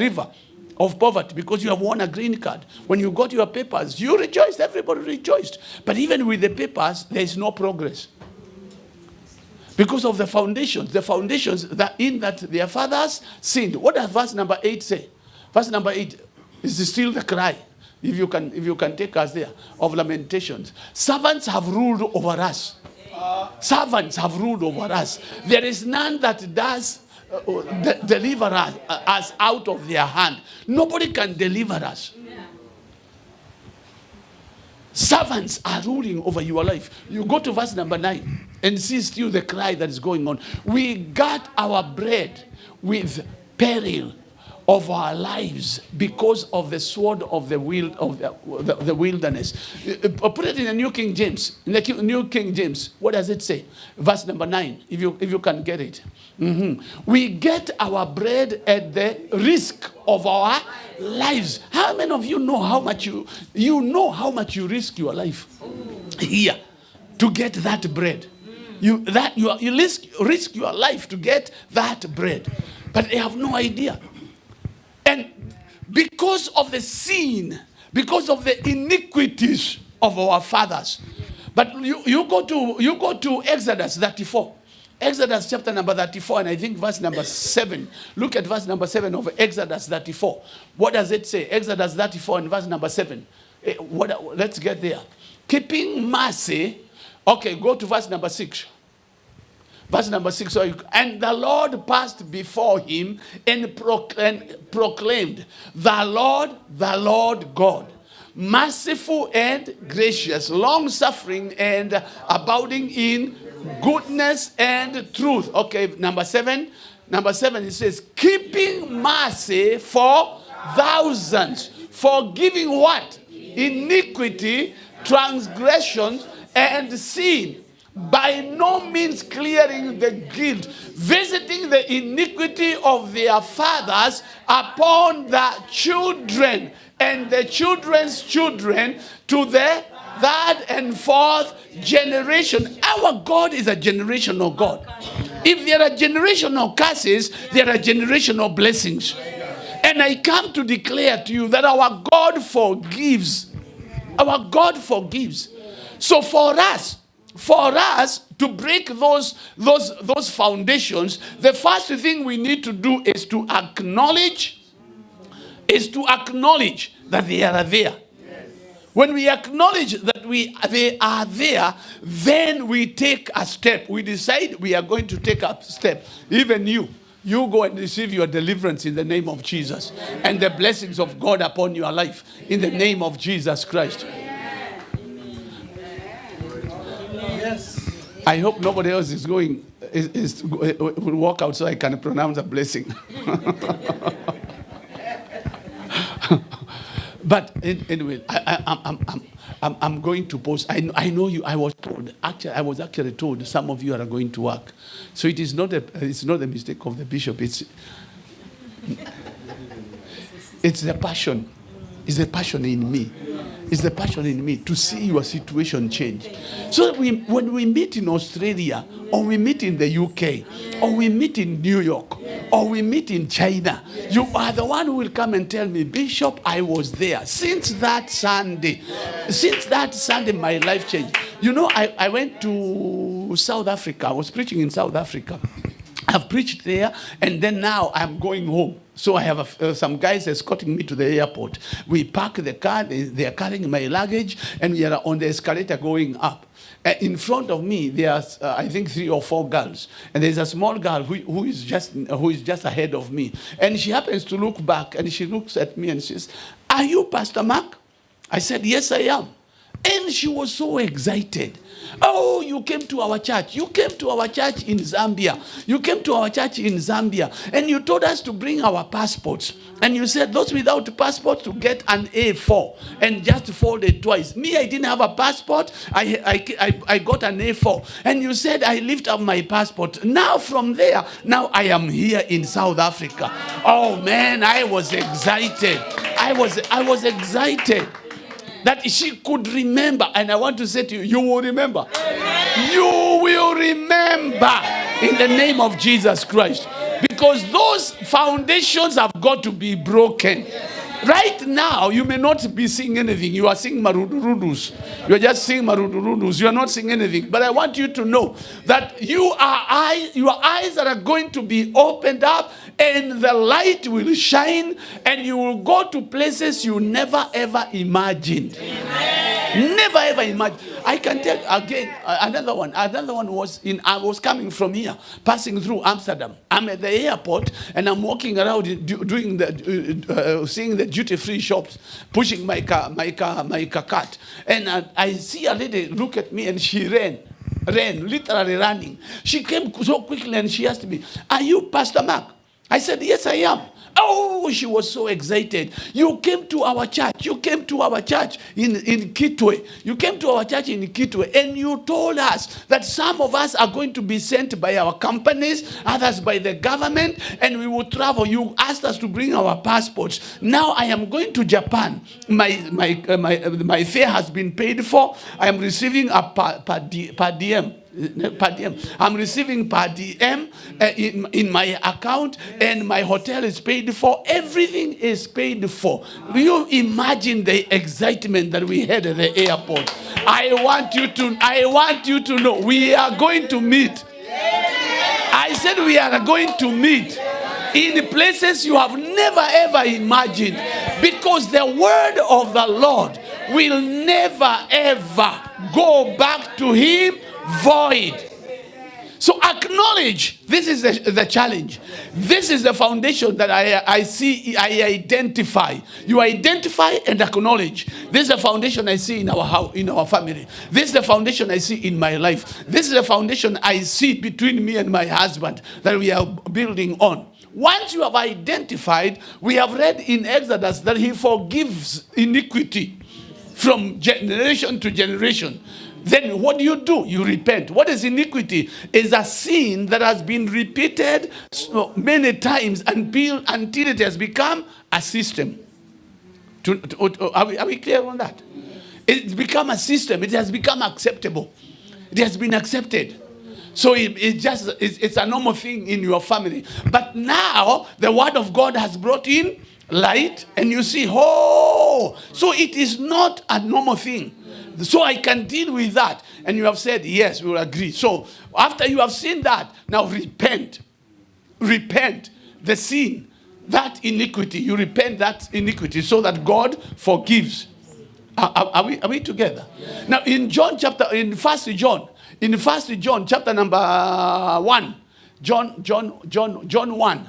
river of poverty because you have won a green card. When you got your papers, you rejoiced, everybody rejoiced. But even with the papers, there is no progress. Because of the foundations that in that their fathers sinned. What does verse number 8 say? Verse number 8 is still the cry. If you can take us there, of Lamentations. Servants have ruled over us. Servants have ruled over us. There is none that does deliver us out of their hand. Nobody can deliver us. Servants are ruling over your life. You go to verse number 9 and see still the cry that is going on. We got our bread with peril of our lives because of the sword of the wilderness. Put it in the New King James. In the New King James, what does it say? Verse number 9, if you can get it. We get our bread at the risk of our lives. How many of you know how much you risk your life here to get that bread? You risk your life to get that bread, but they have no idea. And because of the sin, because of the iniquities of our fathers. But you go to Exodus 34. Exodus chapter number 34, and I think verse number 7. Look at verse number 7 of Exodus 34. What does it say? Exodus 34 and verse number 7. Let's get there. Keeping mercy. Okay, go to verse number 6. Verse number 6. And the Lord passed before him and proclaimed, the Lord God, merciful and gracious, long-suffering and abounding in goodness and truth. Okay, number 7. Number 7, it says, keeping mercy for thousands, forgiving what? Iniquity, transgressions, and sin. By no means clearing the guilt, visiting the iniquity of their fathers upon the children and the children's children to the third and fourth generation. Our God is a generational God. If there are generational curses, there are generational blessings. And I come to declare to you that our God forgives. Our God forgives. So for us to break those foundations, the first thing we need to do is to acknowledge that they are there. Yes. When we acknowledge that they are there, then we take a step. We decide we are going to take a step. Even you go and receive your deliverance in the name of Jesus, and the blessings of God upon your life in the name of Jesus Christ. Yes. I hope nobody else is will walk out so I can pronounce a blessing. But anyway, I'm going to post. I know you. I was told. Actually, I was actually told some of you are going to work, so it's not a mistake of the bishop. It's the passion. It's the passion in me. It's the passion in me to see your situation change. So when we meet in Australia, or we meet in the UK, or we meet in New York, or we meet in China, you are the one who will come and tell me, Bishop, I was there. Since that Sunday, my life changed. You know, I went to South Africa. I was preaching in South Africa. I've preached there, and then now I'm going home. So I have some guys escorting me to the airport. We park the car, they are carrying my luggage, and we are on the escalator going up. In front of me, there's I think 3 or 4 girls, and there's a small girl who is just ahead of me, and she happens to look back, and she looks at me and says, "Are you Pastor Mark?" I said, "Yes, I am." And she was so excited. "Oh, you came to our church. You came to our church in Zambia. You came to our church in Zambia. And you told us to bring our passports. And you said those without passports to get an A4 and just fold it twice." Me, I didn't have a passport. I got an A4. And you said I lift up my passport. Now from there, now I am here in South Africa. Oh man, I was excited. I was excited that she could remember. And I want to say to you, you will remember. You will remember in the name of Jesus Christ. Because those foundations have got to be broken. Right now, you may not be seeing anything. You are seeing marudurudus. You are just seeing marudurudus. You are not seeing anything. But I want you to know that your eyes are going to be opened up, and the light will shine, and you will go to places you never ever imagined. Amen. Never ever imagined. I can tell again another one. Another one was I was coming from here, passing through Amsterdam. I'm at the airport and I'm walking around doing seeing the duty-free shops, pushing my cart, and I see a lady look at me, and she ran, literally running. She came so quickly and she asked me, "Are you Pastor Mark?" I said, "Yes, I am." Oh, she was so excited. "You came to our church. You came to our church in Kitwe. You came to our church in Kitwe, and you told us that some of us are going to be sent by our companies, others by the government, and we will travel. You asked us to bring our passports. Now I am going to Japan. My fare has been paid for. I am receiving a per diem. I'm receiving per diem in my account, and my hotel is paid for. Everything is paid for." Do you imagine the excitement that we had at the airport? I want you to know we are going to meet. I said we are going to meet in places you have never ever imagined, because the word of the Lord will never ever go back to him void. So acknowledge, this is the challenge. This is the foundation that I see, I identify. You identify and acknowledge. This is the foundation I see in our house, in our family. This is the foundation I see in my life. This is the foundation I see between me and my husband that we are building on. Once you have identified, we have read in Exodus that he forgives iniquity from generation to generation. Then what do? You repent. What is iniquity? Is a sin that has been repeated so many times until it has become a system. Are we clear on that? It's become a system. It has become acceptable. It has been accepted. So it's a normal thing in your family. But now the word of God has brought in light, and you see, oh, so it is not a normal thing. So I can deal with that. And you have said, yes, we will agree. So after you have seen that, now repent. Repent the sin, that iniquity. You repent that iniquity so that God forgives. Are we together? Yeah. Now in in 1 John chapter number 1, John 1,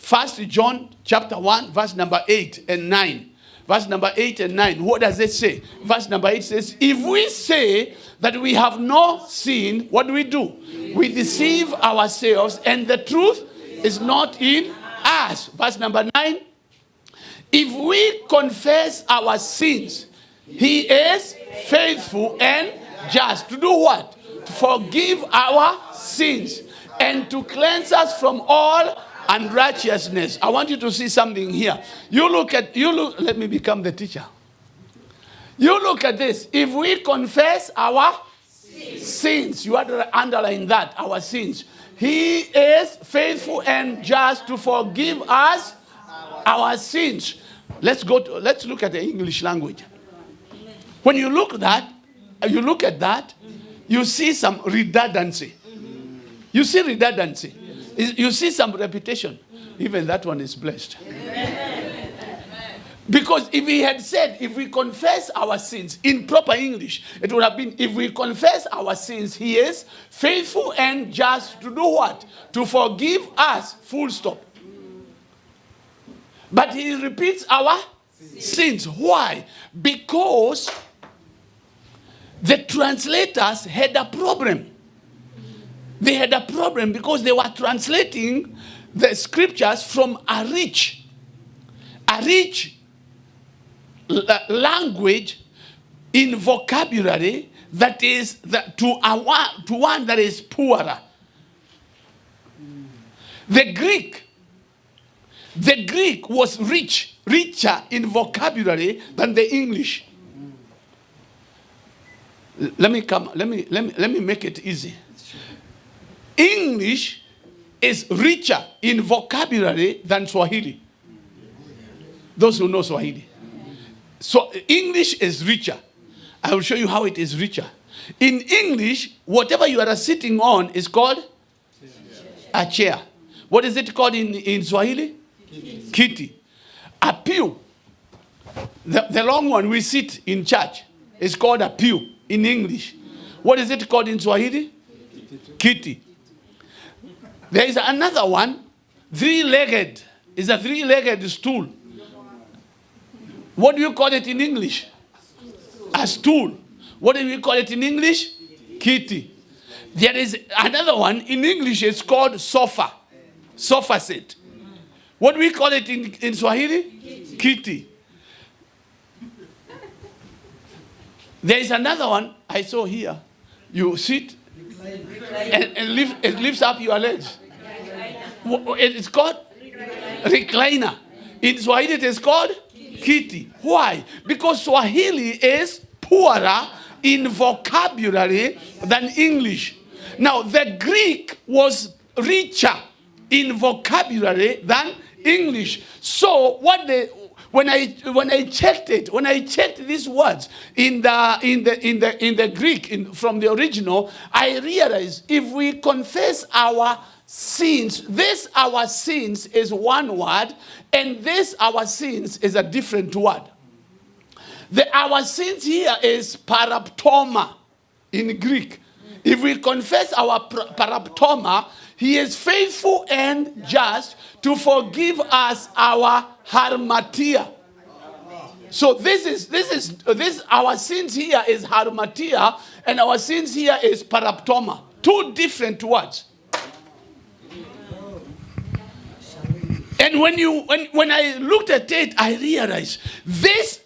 1 John chapter 1, verse number 8 and 9. Verse number 8 and 9. What does it say? Verse number 8 says, if we say that we have no sin, what do? We deceive ourselves, and the truth is not in us. Verse number 9. If we confess our sins, he is faithful and just. To do what? To forgive our sins and to cleanse us from all unrighteousness. I want you to see something here. Let me become the teacher. You look at this. If we confess our sins, you have to underline that, our sins. He is faithful and just to forgive us our sins. Let's look at the English language. When you look at that, you see some redundancy. You see redundancy. You see some repetition. even that one is blessed. Because if he had said, if we confess our sins, in proper English, it would have been, if we confess our sins, he is faithful and just to do what? To forgive us, full stop. But he repeats our sins. Why? Because the translators had a problem. They had a problem because they were translating the scriptures from a rich language in vocabulary that is to one that is poorer. The Greek was richer in vocabulary than the English. Let me make it easy. English is richer in vocabulary than Swahili. Those who know Swahili. So English is richer. I will show you how it is richer. In English, whatever you are sitting on is called a chair. What is it called in Swahili? Kiti. A pew. The long one we sit in church is called a pew in English. What is it called in Swahili? Kiti. There is another one, three-legged. It's a three-legged stool. What do you call it in English? A stool. What do we call it in English? Kiti. There is another one in English, it's called sofa. Sofa set. What do we call it in Swahili? Kiti. There is another one I saw here. You sit and it lifts up your legs. It's called recliner. In Swahili it is called kiti. Why? Because Swahili is poorer in vocabulary than English. Now the Greek was richer in vocabulary than English. So when I checked these words in the Greek from the original, I realized if we confess our sins, this our sins is one word, and this our sins is a different word. Our sins here is paraptoma in Greek. If we confess our paraptoma, he is faithful and just to forgive us our harmatia. So this our sins here is harmatia, and our sins here is paraptoma. Two different words. And when I looked at it, I realized this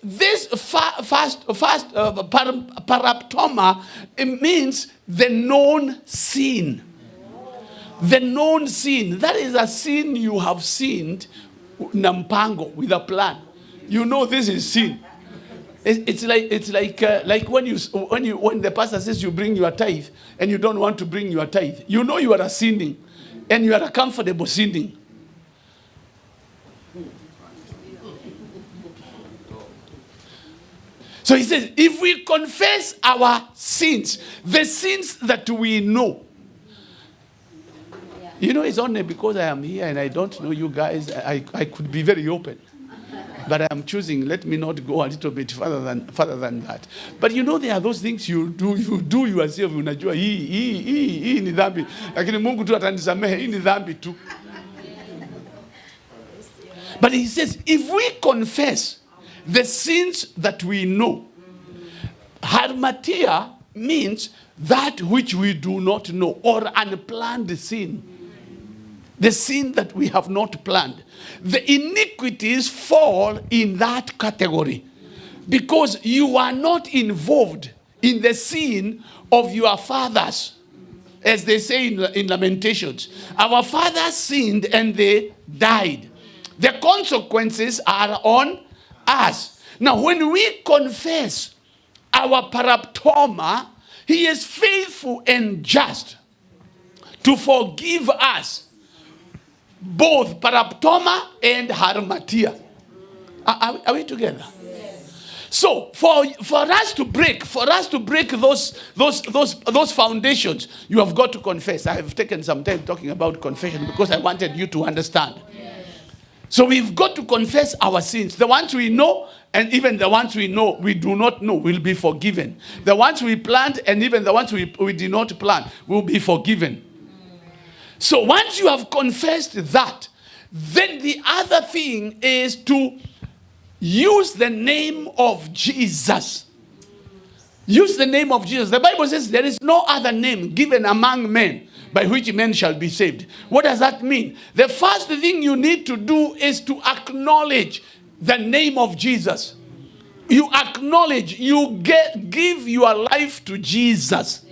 paraptoma, it means the known sin. The known sin. That is a sin you have sinned, nampango, with a plan. You know this is sin. It's like when the pastor says you bring your tithe and you don't want to bring your tithe. You know you are sinning, and you are comfortable sinning. So he says, if we confess our sins, the sins that we know. You know, it's only because I am here and I don't know you guys, I could be very open. But I am choosing, let me not go a little bit further than that. But you know, there are those things you do yourself. Unajua hii ni dhambi. Lakini Mungu tu atanisamehe, hii ni dhambi tu. But he says, if we confess the sins that we know, harmatia means that which we do not know, or unplanned sin. The sin that we have not planned. The iniquities fall in that category because you are not involved in the sin of your fathers, as they say in Lamentations. Our fathers sinned and they died. The consequences are on us. Now, when we confess our paraptoma, he is faithful and just to forgive us both paraptoma and harmatia. Are we together? Yes. So for us to break those foundations, you have got to confess. I have taken some time talking about confession because I wanted you to understand. Yes. So we've got to confess our sins. The ones we know, and even the ones we know we do not know, will be forgiven. The ones we planned, and even the ones we did not plan, will be forgiven. So once you have confessed that, then the other thing is to use the name of Jesus. Use the name of Jesus. The Bible says there is no other name given among men by which men shall be saved. What does that mean? The first thing you need to do is to acknowledge the name of Jesus. You acknowledge, give your life to Jesus.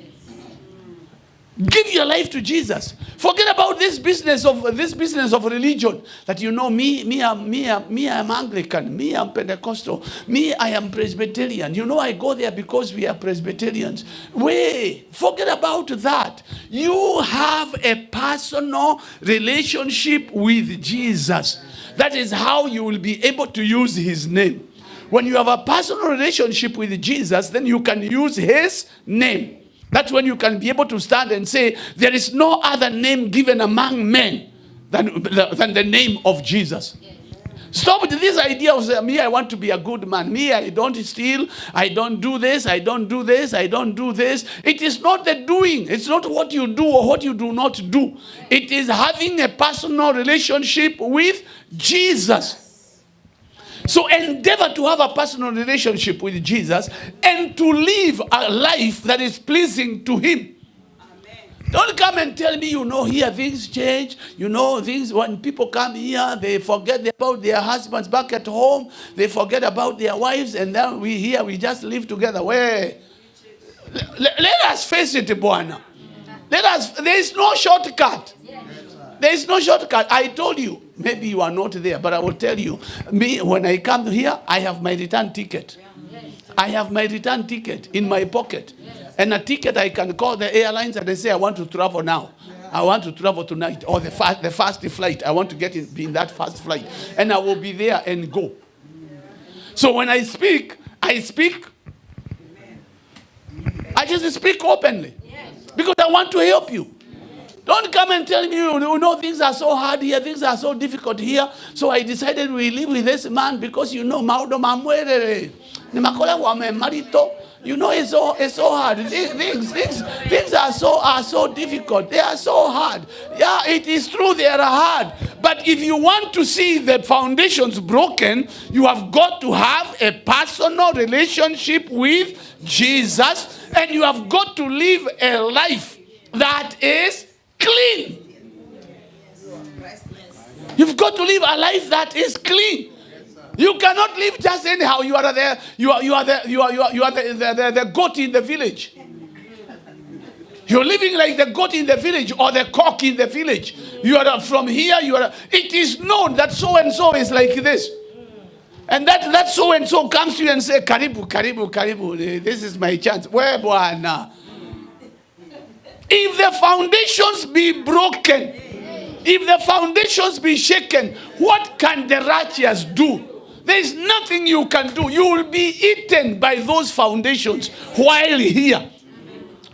Give your life to Jesus. Forget about this business of religion. That me I'm Anglican. Me I'm Pentecostal. Me I am Presbyterian. I go there because we are Presbyterians. Forget about that. You have a personal relationship with Jesus. That is how you will be able to use his name. When you have a personal relationship with Jesus, then you can use his name. That's when you can be able to stand and say, there is no other name given among men than the name of Jesus. Stop with this idea of me, I want to be a good man. Me, I don't steal. I don't do this. I don't do this. I don't do this. It is not the doing. It's not what you do or what you do not do. It is having a personal relationship with Jesus. So endeavor to have a personal relationship with Jesus and to live a life that is pleasing to him. Amen. Don't come and tell me, here things change. Things, when people come here, they forget about their husbands back at home. They forget about their wives, and then we just live together. Let us face it, Bwana. There is no shortcut. There is no shortcut. I told you, maybe you are not there, but I will tell you, when I come here, I have my return ticket. I have my return ticket in my pocket. And a ticket I can call the airlines and they say, I want to travel now. I want to travel tonight. Or the fast flight. I want to be in that fast flight. And I will be there and go. So when I speak. I just speak openly. Because I want to help you. Don't come and tell me, things are so hard here, things are so difficult here. So I decided we live with this man because, maudo mamwere. It's so hard. Things are so difficult. They are so hard. Yeah, it is true they are hard. But if you want to see the foundations broken, you have got to have a personal relationship with Jesus. And you have got to live a life that is clean. You've got to live a life that is clean. You cannot live just anyhow. You are the goat in the village. You're living like the goat in the village or the cock in the village. You are from here. It is known that so and so is like this, and that so and so comes to you and say, "Karibu, karibu, karibu. This is my chance." Where bwana? If the foundations be broken, if the foundations be shaken, what can the righteous do? There is nothing you can do. You will be eaten by those foundations while here.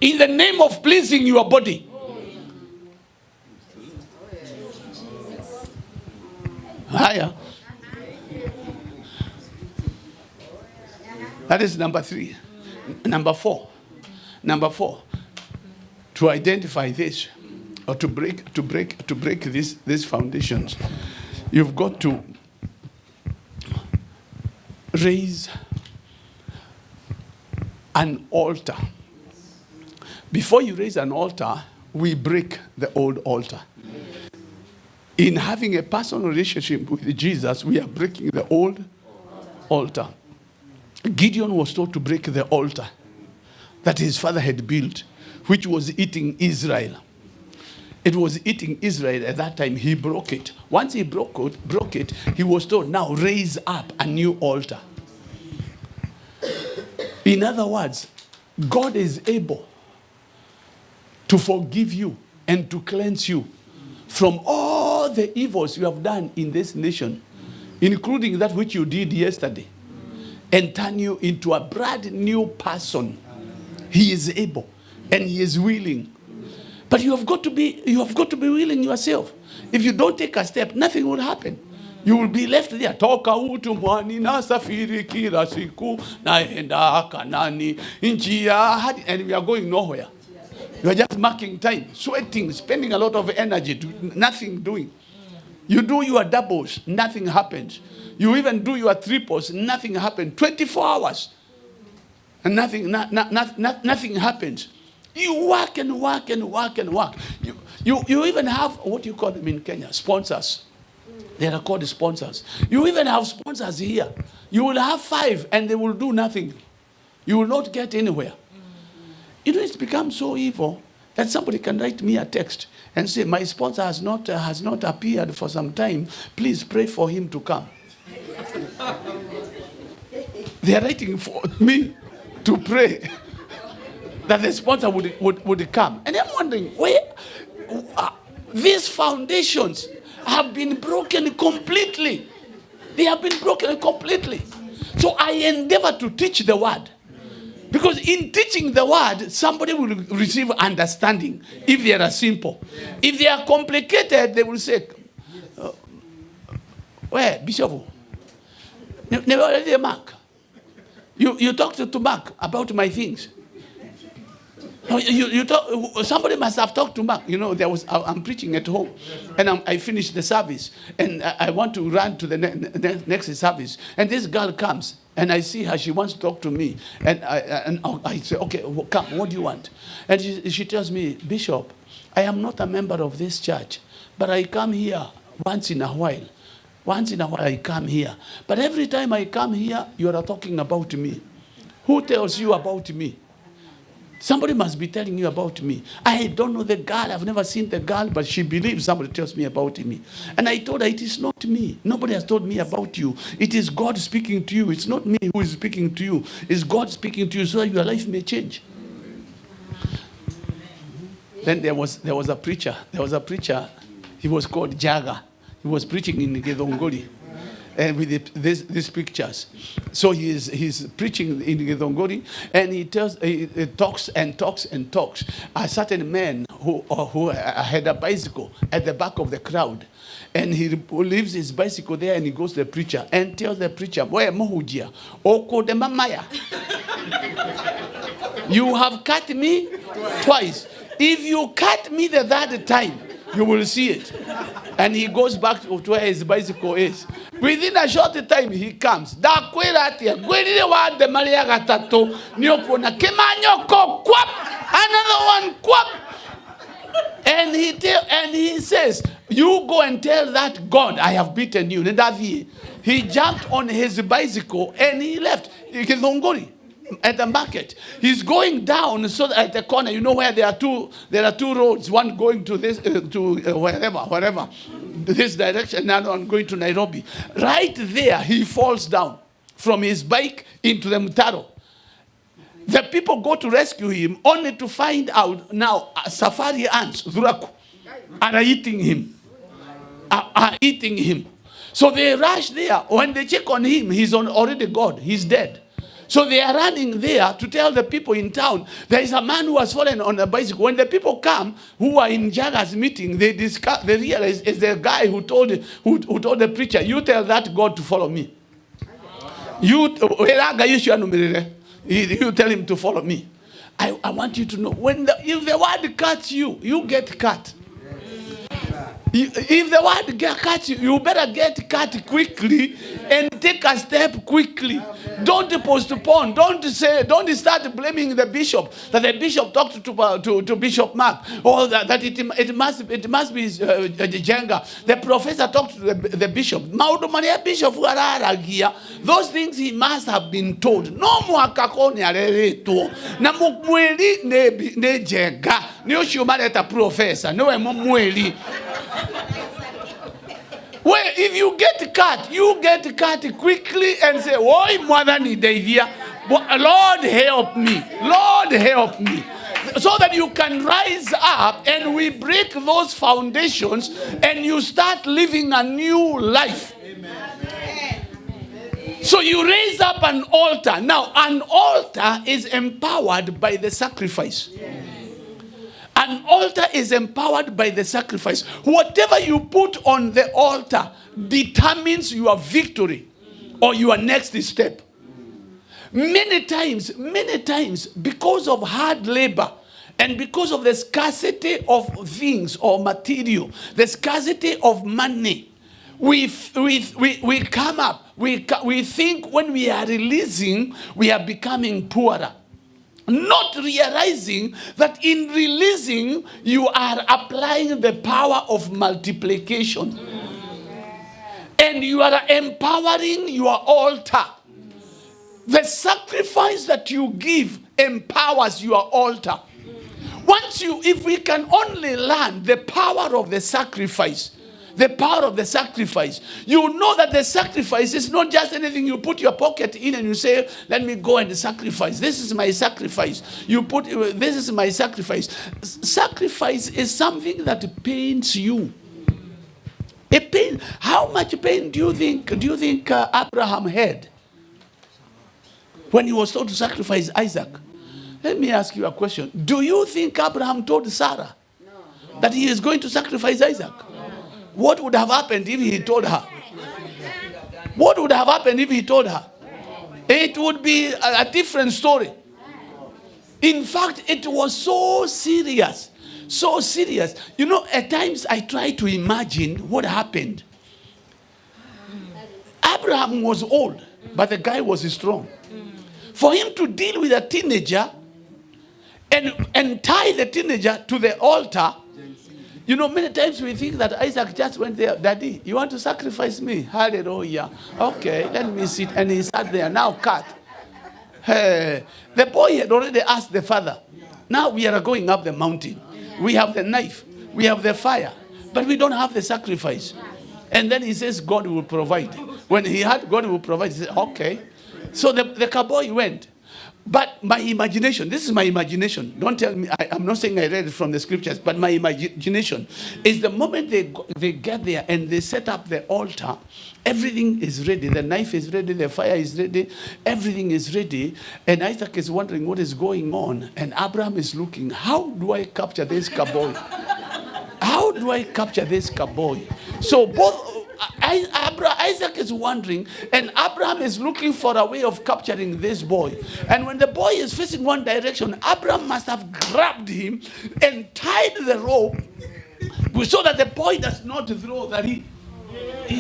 In the name of pleasing your body. Higher. That is number 3. Number 4. To identify this, or to break these foundations, you've got to raise an altar. Before you raise an altar, we break the old altar. In having a personal relationship with Jesus, we are breaking the old altar. Gideon was told to break the altar that his father had built, which was eating Israel. It was eating Israel at that time. He broke it. Once he broke it, he was told, now raise up a new altar. In other words, God is able to forgive you and to cleanse you from all the evils you have done in this nation, including that which you did yesterday, and turn you into a brand new person. He is able and he is willing. But you have got to be willing yourself. If you don't take a step, nothing will happen. You will be left there. Toka utumwani na safiri kila siku naenda Kanani njia hadi, and we are going nowhere. You are just marking time, sweating, spending a lot of energy, nothing doing. You do your doubles, nothing happens. You even do your triples, nothing happens. 24 hours, and nothing happens. You work and work and work and work. You even have, what do you call them in Kenya? Sponsors. They are called sponsors. You even have sponsors here. You will have 5 and they will do nothing. You will not get anywhere. You know, it's become so evil that somebody can write me a text and say, my sponsor has not appeared for some time. Please pray for him to come. They are writing for me to pray that the sponsor would come. And I'm wondering, where these foundations have been broken completely. They have been broken completely. So I endeavor to teach the word. Because in teaching the word, somebody will receive understanding if they are simple. If they are complicated, they will say, where, Bishop? Never Mark. You talked to Mark about my things. Somebody must have talked to Mark. You know, I'm preaching at home, and I finished the service, and I want to run to the next service. And this girl comes, and I see her. She wants to talk to me, and I say, okay, come. What do you want? And she tells me, Bishop, I am not a member of this church, but I come here once in a while. Once in a while I come here, but every time I come here, you are talking about me. Who tells you about me? Somebody must be telling you about me. I don't know the girl. I've never seen the girl, but she believes somebody tells me about me. And I told her, it is not me. Nobody has told me about you. It is God speaking to you. It's not me who is speaking to you. It's God speaking to you so that your life may change. Then there was a preacher. There was a preacher. He was called Jaga. He was preaching in Githongori. And with these pictures. So he's preaching in Githongori, and he talks and talks and talks. A certain man who had a bicycle at the back of the crowd, and he leaves his bicycle there, and he goes to the preacher and tells the preacher, "Where mohujia? Oko de mamaya. You have cut me twice. If you cut me the third time, you will see it." And he goes back to where his bicycle is. Within a short time, he comes. Another one, and he says, "You go and tell that God, I have beaten you." He jumped on his bicycle and he left. At the market, he's going down so that at the corner, you know where there are two roads, one going to this wherever this direction, another one going to Nairobi. Right there, he falls down from his bike into the mtaro. The people go to rescue him, only to find out now safari ants Dhuraku are eating him. Are eating him. So they rush there. When they check on him, he's already gone. He's dead. So they are running there to tell the people in town, there is a man who has fallen on a bicycle. When the people come, who are in Jaga's meeting, they realize it's the guy who told the preacher, "You tell that God to follow me. You tell him to follow me." I want you to know, if the word cuts you, you get cut. If the word cuts you, you better get cut quickly and take a step quickly. Don't postpone. Don't start blaming the bishop, that the bishop talked to Bishop Mark, or that it must be Jenga. The professor talked to the bishop. Those things he must have been told. No more kakoni arereto. Na mumweli ne Jenga. Ni oshumaleta professor. No mumweli. Well, if you get cut, quickly and say, "Oi, mother ni Davia, Lord help me, Lord help me," so that you can rise up and we break those foundations and you start living a new life. Amen. So you raise up an altar. Now, an altar is empowered by the sacrifice. Yes. An altar is empowered by the sacrifice. Whatever you put on the altar determines your victory or your next step. Many times, because of hard labor and because of the scarcity of things or material, the scarcity of money, we come up, we think when we are releasing, we are becoming poorer. Not realizing that in releasing, you are applying the power of multiplication. And you are empowering your altar. The sacrifice that you give empowers your altar. If we can only learn the power of the sacrifice, you know that the sacrifice is not just anything you put your pocket in and you say, let me go and sacrifice. This is my sacrifice. This is my sacrifice. Sacrifice is something that pains you. How much pain do you think Abraham had when he was told to sacrifice Isaac? Let me ask you a question. Do you think Abraham told Sarah that he is going to sacrifice Isaac? What would have happened if he told her? What would have happened if he told her? It would be a different story. In fact, it was so serious. So serious. You know, at times I try to imagine what happened. Abraham was old, but the guy was strong. For him to deal with a teenager and tie the teenager to the altar. You know, many times we think that Isaac just went there, Daddy, you want to sacrifice me? Hallelujah. Okay, let me sit. And he sat there. Now cut. Hey, the boy had already asked the father. Now we are going up the mountain. We have the knife. We have the fire. But we don't have the sacrifice. And then he says, God will provide. When he had God will provide, he said, okay. So the cowboy went. But my imagination, this is my imagination. Don't tell me, I'm not saying I read it from the scriptures, but my imagination is the moment they get there and they set up the altar, everything is ready. The knife is ready, the fire is ready, everything is ready. And Isaac is wondering what is going on. And Abraham is looking, how do I capture this cowboy? How do I capture this cowboy? So both Isaac is wondering, and Abraham is looking for a way of capturing this boy. And when the boy is facing one direction, Abraham must have grabbed him and tied the rope so that the boy does not throw, that he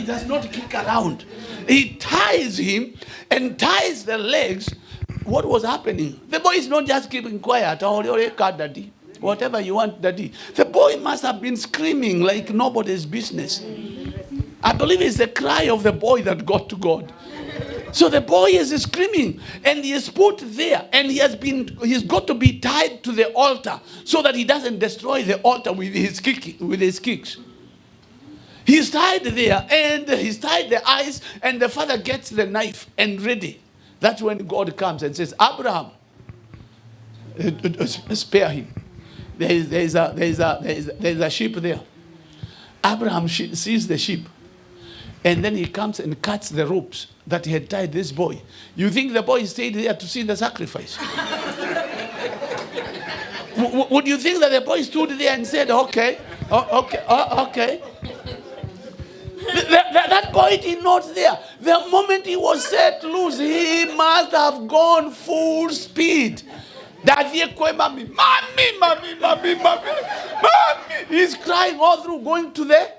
does not kick around. He ties him and ties the legs. What was happening? The boy is not just keeping quiet. Daddy. Whatever you want, Daddy. The boy must have been screaming like nobody's business. I believe it's the cry of the boy that got to God. So the boy is screaming, and he is put there, and he's got to be tied to the altar so that he doesn't destroy the altar with his kicks. He's tied there, and he's tied the eyes, and the father gets the knife and ready. That's when God comes and says, Abraham, spare him. There's a sheep there. Abraham sees the sheep. And then he comes and cuts the ropes that he had tied this boy. You think the boy stayed there to see the sacrifice? Would you think that the boy stood there and said, okay. That boy did not there. The moment he was set loose, he must have gone full speed. Mommy. He's crying all through, going to the...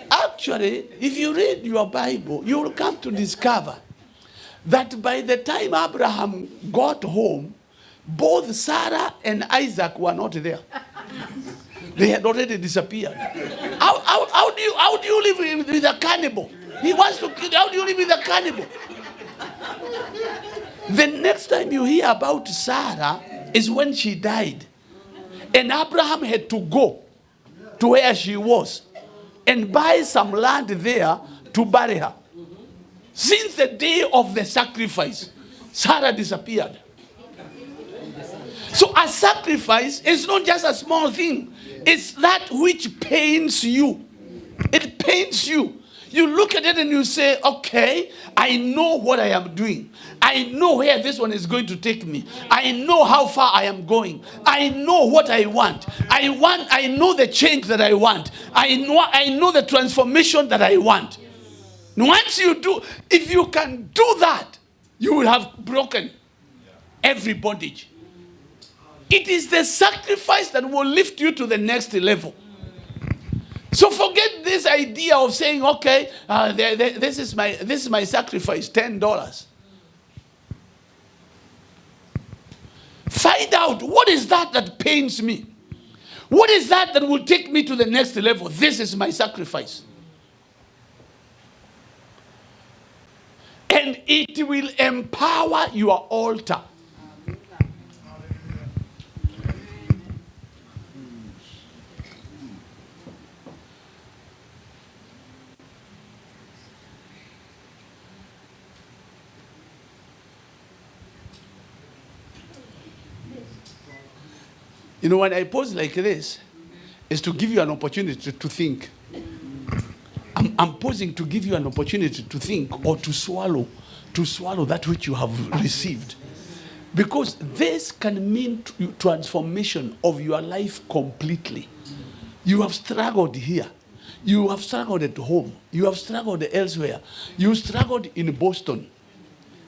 Actually, if you read your Bible, you will come to discover that by the time Abraham got home, both Sarah and Isaac were not there. They had already disappeared. How do you live with a cannibal? He wants to kill. How do you live with a cannibal? The next time you hear about Sarah is when she died. And Abraham had to go to where she was and buy some land there to bury her. Since the day of the sacrifice, Sarah disappeared. So a sacrifice is not just a small thing. It's that which pains you. It pains you. You look at it and you say, okay, I know what I am doing. I know where this one is going to take me. I know how far I am going. I know what I want. I know the change that I want. I know the transformation that I want. Once you do, if you can do that, you will have broken every bondage. It is the sacrifice that will lift you to the next level. So forget this idea of saying, okay, this is my sacrifice, $10. Find out, what is that pains me? What is that will take me to the next level? This is my sacrifice. And it will empower your altar. You know, when I pose like this, is to give you an opportunity to think. I'm posing to give you an opportunity to think or to swallow that which you have received. Because this can mean transformation of your life completely. You have struggled here. You have struggled at home. You have struggled elsewhere. You struggled in Boston.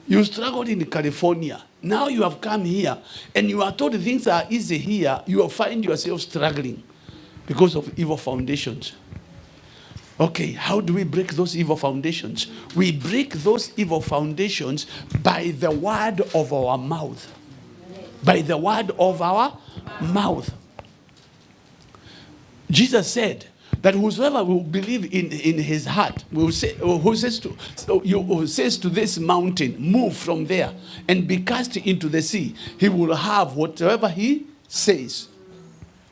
You struggled in California. Now you have come here and you are told things are easy here. You will find yourself struggling because of evil foundations. Okay, how do we break those evil foundations? We break those evil foundations by the word of our mouth. By the word of our mouth. Jesus said that whosoever will believe in his heart, who says to this mountain, move from there and be cast into the sea, he will have whatever he says.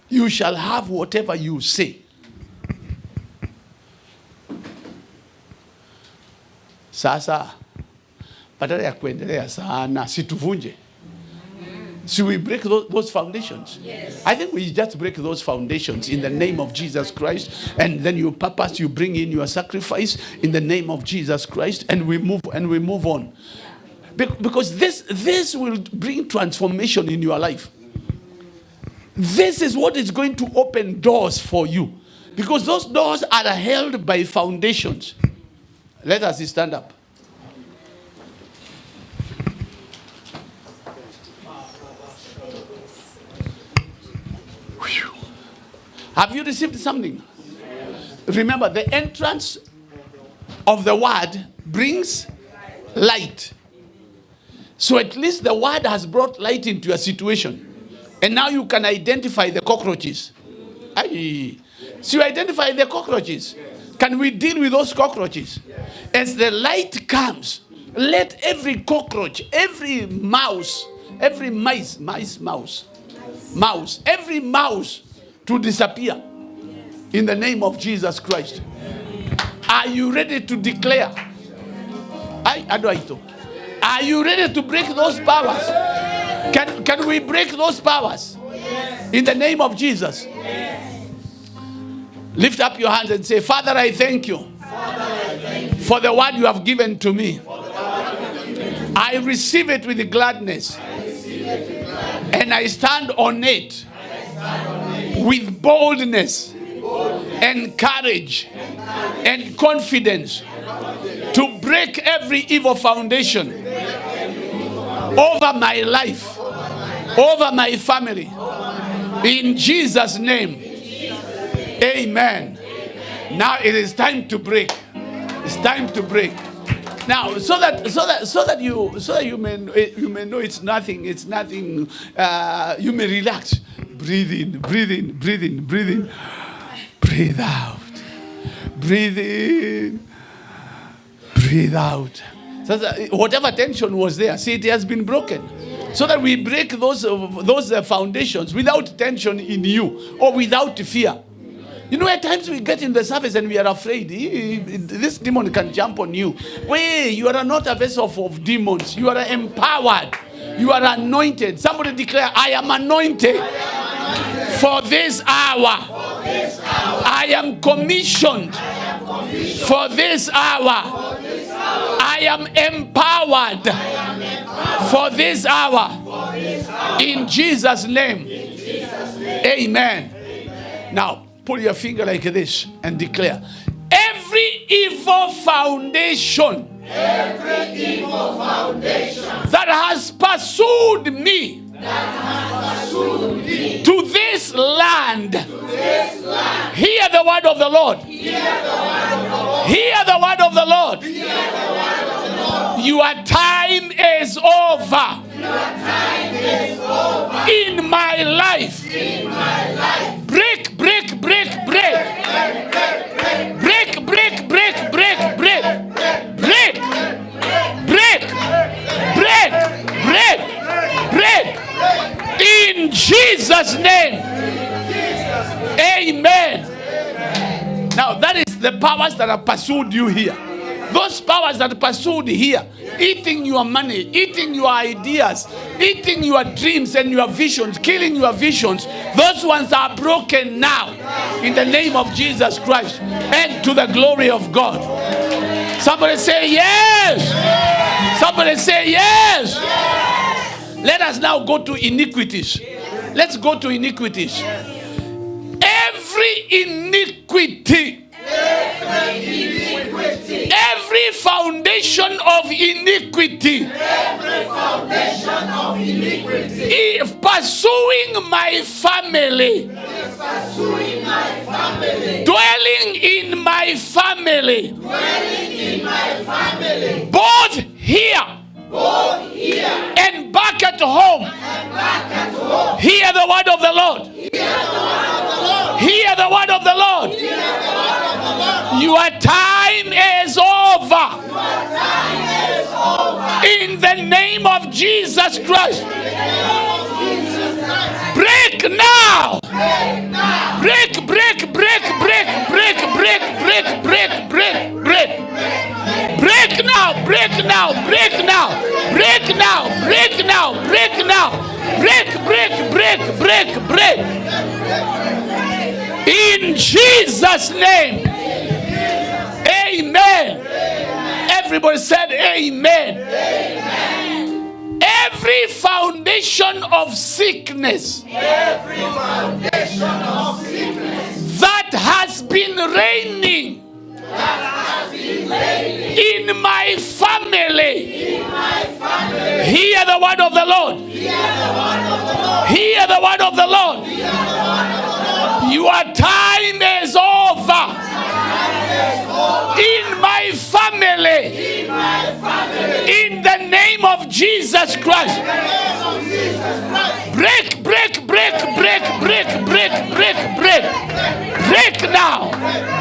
You shall have whatever you say. Sasa, badala ya kuendelea sana, situvunje. Should we break those foundations? Yes. I think we just break those foundations in the name of Jesus Christ. And then you purpose, you bring in your sacrifice in the name of Jesus Christ. And we move on. Because this will bring transformation in your life. This is what is going to open doors for you. Because those doors are held by foundations. Let us stand up. Have you received something? Remember, the entrance of the word brings light. So at least the word has brought light into your situation. And now you can identify the cockroaches. So you identify the cockroaches. Can we deal with those cockroaches? As the light comes, let every cockroach, every mouse, every mouse, every mouse to disappear in the name of Jesus Christ. Are you ready to declare? Are you ready to break those powers? Can we break those powers? In the name of Jesus. Lift up your hands and say, Father, I thank you for the word you have given to me. I receive it with gladness. And I stand on it with boldness and courage and confidence to break every evil foundation over my life, over my family. In Jesus' name. Amen. Now it is time to break. It's time to break. Now, so that you may know it's nothing. It's nothing. You may relax. Breathe in. Breathe in. Breathe in. Breathe in. Breathe out. Breathe in. Breathe out. So that whatever tension was there, see, it has been broken. So that we break those foundations without tension in you or without fear. You know, at times we get in the service and we are afraid. This demon can jump on you. Wait, you are not a vessel of demons. You are empowered. You are anointed. Somebody declare, I am anointed, for this hour. I am commissioned For this hour, I am empowered. For this hour, in Jesus' name. Amen. Now, put your finger like this and declare, every evil foundation that has pursued me to this land, hear the word of the Lord. Hear the word of the Lord. Your time is over. In my life. Break, break, break, break. Break, break, break, break, break. Break, break, break, break, break. In Jesus' name. Amen. Now that is the powers that have pursued you here. Those powers that pursued here, eating your money, eating your ideas, eating your dreams and your visions, killing your visions, those ones are broken now in the name of Jesus Christ and to the glory of God. Somebody say yes. Somebody say yes. Let us now go to iniquities. Let's go to iniquities. Every iniquity, every foundation of iniquity, if pursuing my family, dwelling in my family, both here and back at home, hear the word of the Lord. Hear the word of the Lord. Your time is over. In the name of Jesus Christ. Break now. Break, break, break, break, break, break, break, break, break, break. Break now, break now, break now, break now, break now, break now. Break, break, break, break, break. In Jesus' name. Amen. Everybody said amen. Every foundation of sickness that has been reigning in my family, hear the word of the Lord. Hear the word of the Lord. Your time is over. In my family. In the name of Jesus Christ. Break, break, break, break, break, break, break, break. Break now.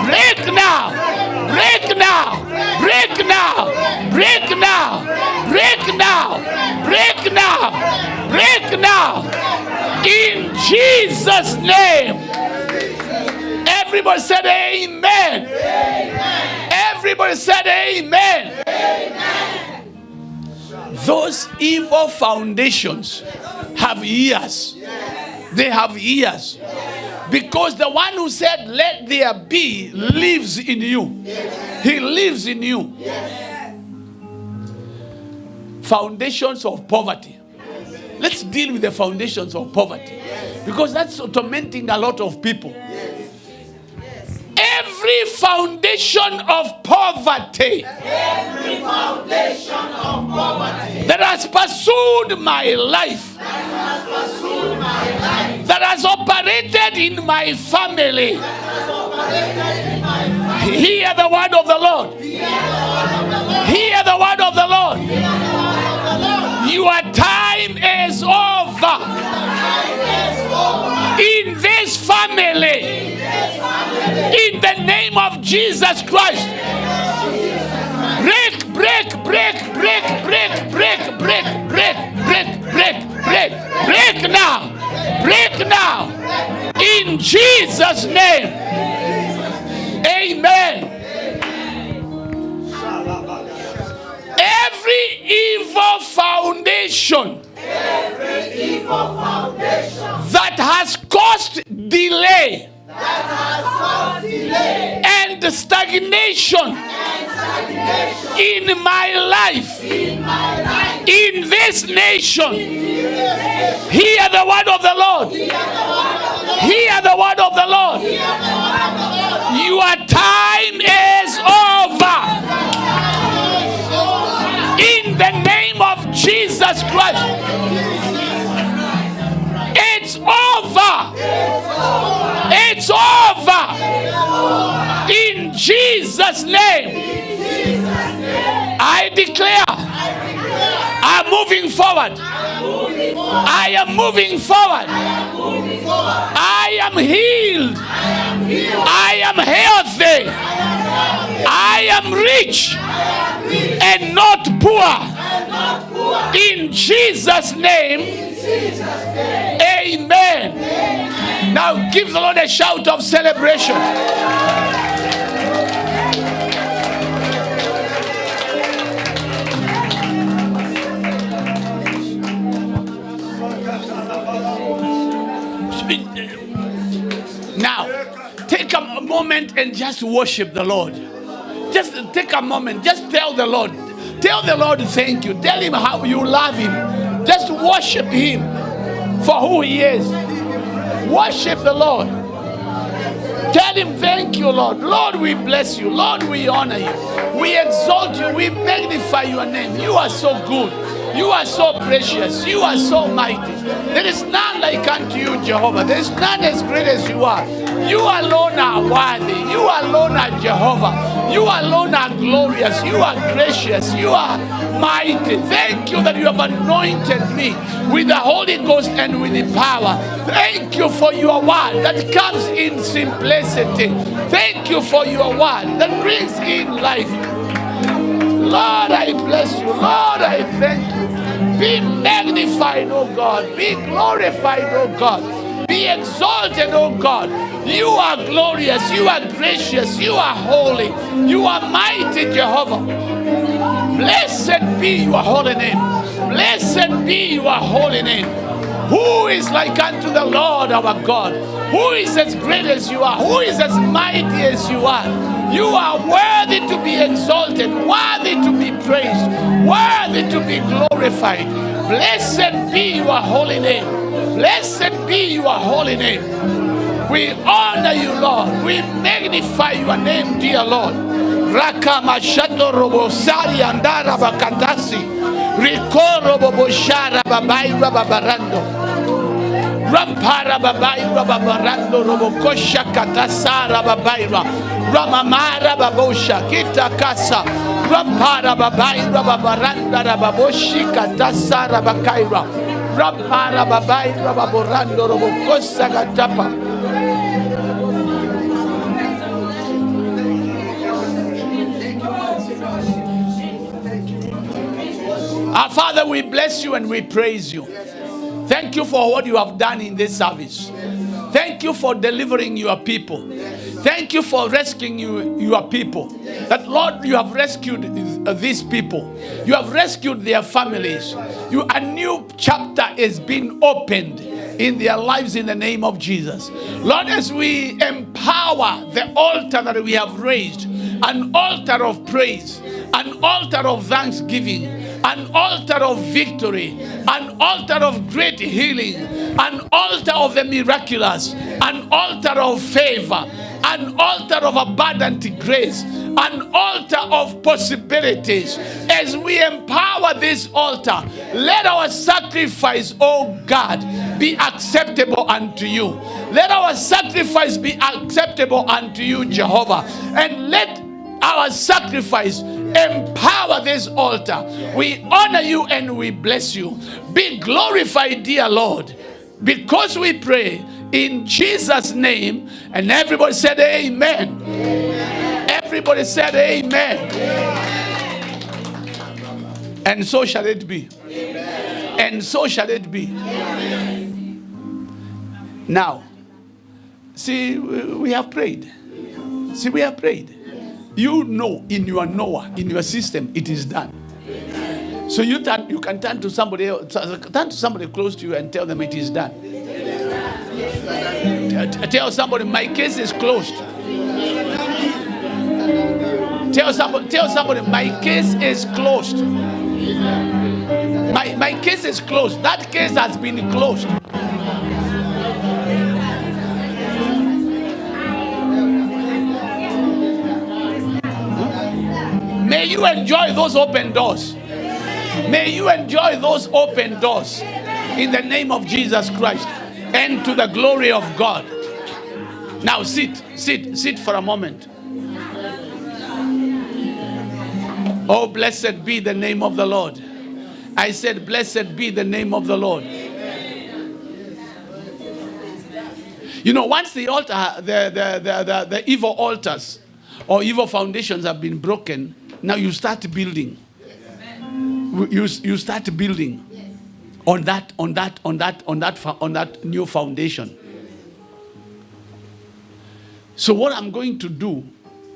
Break now. Break now. Break now. Break now. Break now. Break now. Break now. In Jesus' name. Everybody said amen. Everybody said amen. Those evil foundations have ears. They have ears. Because the one who said, let there be, lives in you. He lives in you. Foundations of poverty. Let's deal with the foundations of poverty. Because that's tormenting a lot of people. Every foundation of poverty that has pursued my life, that has operated in my family, hear the word of the Lord. Hear the word of the Lord. Your time is over. In this family. In the name of Jesus Christ. Break, break, break, break, break, break, break, break, break, break, break, break now. Break now. In Jesus' name. Amen. Every evil foundation that has caused delay and stagnation in my life, in this nation. Hear the word of the Lord. Hear the word of the Lord. Your time is over. In the name of Jesus Christ. It's over. It's over. In Jesus' name. I declare, I'm moving forward. I am moving forward. I am healed. I am healthy. I am rich and not poor. In Jesus' name, amen. Now give the Lord a shout of celebration. Now, take a moment and just worship the Lord. Just take a moment. Just tell the Lord. Tell the Lord thank you. Tell him how you love him. Just worship him for who he is. Worship the Lord. Tell him thank you, Lord. Lord, we bless you. Lord, we honor you. We exalt you. We magnify your name. You are so good. You are so precious. You are so mighty. There is none like unto you, Jehovah. There is none as great as you are. You alone are worthy. You alone are Jehovah. You alone are glorious. You are gracious. You are mighty. Thank you that you have anointed me with the Holy Ghost and with the power. Thank you for your word that comes in simplicity. Thank you for your word that brings in life. Lord, I bless you. Lord, I thank you. Be magnified, O God. Be glorified, O God. Be exalted, O God. You are glorious. You are gracious. You are holy. You are mighty, Jehovah. Blessed be your holy name. Blessed be your holy name. Who is like unto the Lord our God? Who is as great as you are? Who is as mighty as you are? You are worthy to be exalted, worthy to be praised, worthy to be glorified. Blessed be your holy name. Blessed be your holy name. We honor you, Lord. We magnify your name, dear Lord. Raka mashato robo sari andara bakatasi. Rikoro bobo shara babai babarando. Rampara babaira babarando robokosha katasara babaira ramamara babosha kitakasa rampara babaira babaranda rababoshi katasara bakaira rampara babaira baborando robokosa katapa. Our Father, we bless you and we praise you. Thank you for what you have done in this service. Thank you for delivering your people. Thank you for rescuing your people. That, Lord, you have rescued these people. You have rescued their families. A new chapter is being opened in their lives in the name of Jesus. Lord, as we empower the altar that we have raised, an altar of praise, an altar of thanksgiving, an altar of victory, an altar of great healing, an altar of the miraculous, an altar of favor, an altar of abundant grace, an altar of possibilities. As we empower this altar, let our sacrifice, oh God, be acceptable unto you. Let our sacrifice be acceptable unto you, Jehovah. And let our sacrifice empower this altar. We honor you and we bless you. Be glorified, dear Lord, because we pray in Jesus' name. And everybody said amen. Everybody said amen. And so shall it be. And so shall it be. Now, see, we have prayed. See, we have prayed. You know in your knower, in your system, it is done. So you can turn to somebody else, turn to somebody close to you and tell them it is done. Tell somebody, my case is closed. Tell somebody, my case is closed. My case is closed. That case has been closed. May you enjoy those open doors. May you enjoy those open doors in the name of Jesus Christ and to the glory of God. Now sit for a moment. Oh, blessed be the name of the Lord. I said, blessed be the name of the Lord. You know, once the altar, the evil altars or evil foundations have been broken, now you start building. You start building on that new foundation. So what I'm going to do,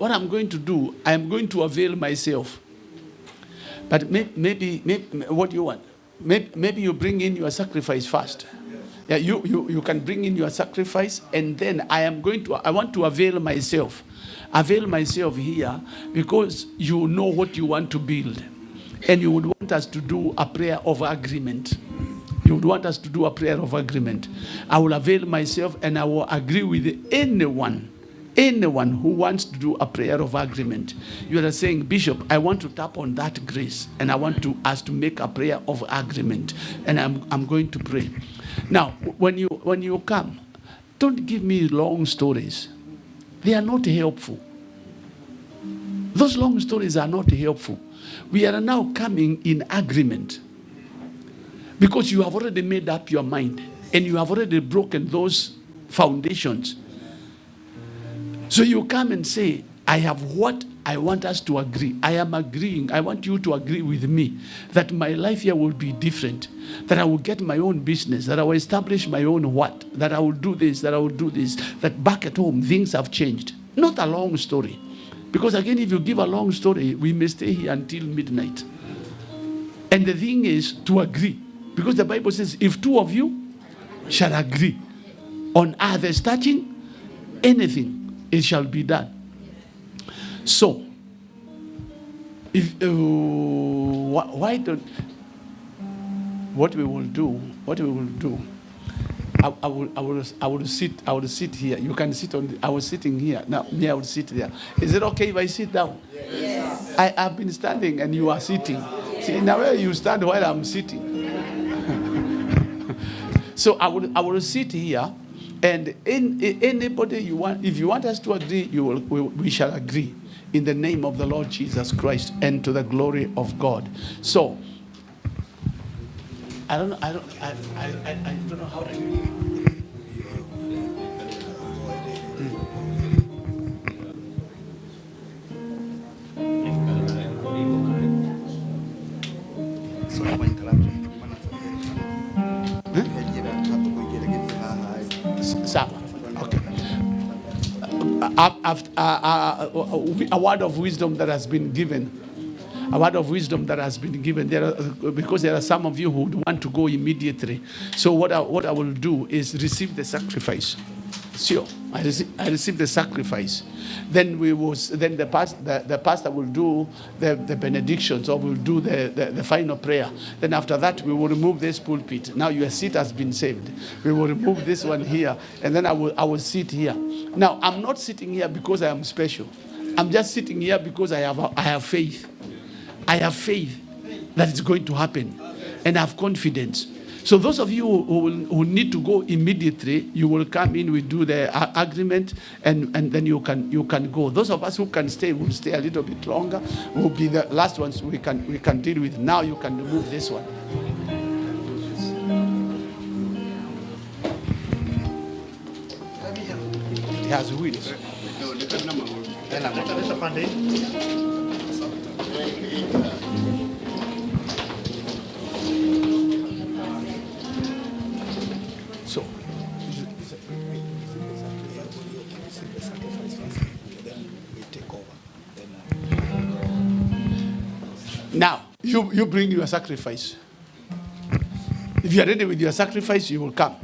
I am going to avail myself. But maybe what do you want? Maybe you bring in your sacrifice first. Yeah, you can bring in your sacrifice, and then I want to avail myself. Avail myself here because you know what you want to build. And you would want us to do a prayer of agreement. You would want us to do a prayer of agreement. I will avail myself and I will agree with anyone who wants to do a prayer of agreement. You are saying, Bishop, I want to tap on that grace and I want us to make a prayer of agreement. And I'm going to pray. Now, when you come, don't give me long stories. They are not helpful. Those long stories are not helpful. We are now coming in agreement because you have already made up your mind and you have already broken those foundations. So you come and say, I have what I want us to agree. I am agreeing. I want you to agree with me that my life here will be different, that I will get my own business, that I will establish my own what, that I will do this, that I will do this, that back at home things have changed. Not a long story. Because again, if you give a long story, we may stay here until midnight. And the thing is to agree. Because the Bible says, if two of you shall agree on others touching anything, it shall be done. So, if why don't what we will do? I will sit here. You can sit on. I was sitting here. Now me, I will sit there. Is it okay if I sit down? Yes. I have been standing and you are sitting. Yes. See, now where you stand while I'm sitting. So I will sit here, and anybody you want, if you want us to agree, we shall agree in the name of the Lord Jesus Christ and to the glory of God. So. I don't know how to. Okay. A word of wisdom that has been given. A word of wisdom that has been given because there are some of you who would want to go immediately. So what I will do is receive the sacrifice. Sure, I receive the sacrifice. Then the pastor will do the benedictions, or will do the final prayer. Then after that we will remove this pulpit. Now your seat has been saved. We will remove this one here, and then I will sit here. Now I'm not sitting here because I am special. I'm just sitting here because I have faith. I have faith that it's going to happen, and I have confidence. So those of you who need to go immediately, you will come in. We do the agreement, and then you can go. Those of us who can stay will stay a little bit longer. Will be the last ones we can deal with. Now you can remove this one. It has wheels. So, now you bring your sacrifice. If you are ready with your sacrifice, you will come.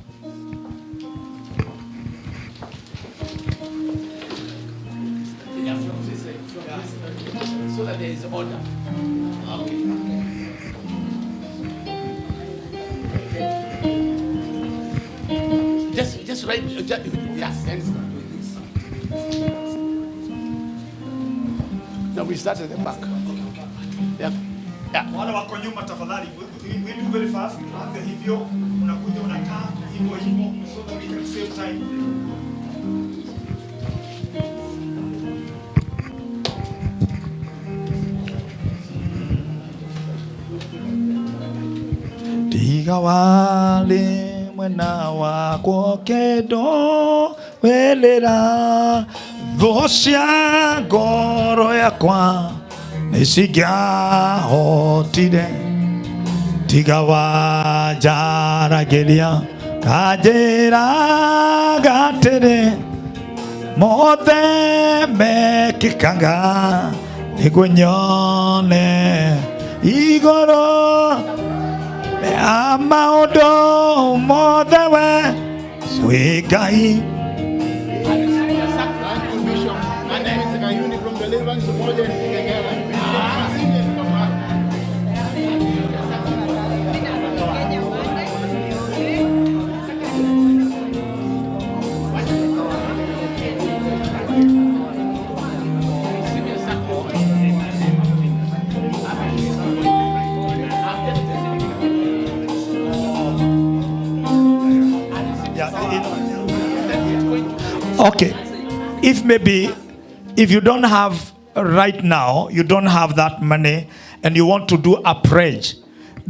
order. Okay. Just write. Yeah. No, we start at the back. Yeah. Yeah. Wale wako nyuma tafadhali. We do very fast. Anza hivyo, unakuja unakaa hivyo hivyo so that we can save time. Tiga wale mwena wako kedo welera thosya ngoro yakwa nĩcingĩahotire tiga wanjarageria kanjĩraga atĩrĩ mothe mekĩkaga nĩguo nyone igũrũ rĩa maũndũ mothe we wĩ Ngai. Okay, if you don't have right now, you don't have that money and you want to do a pledge,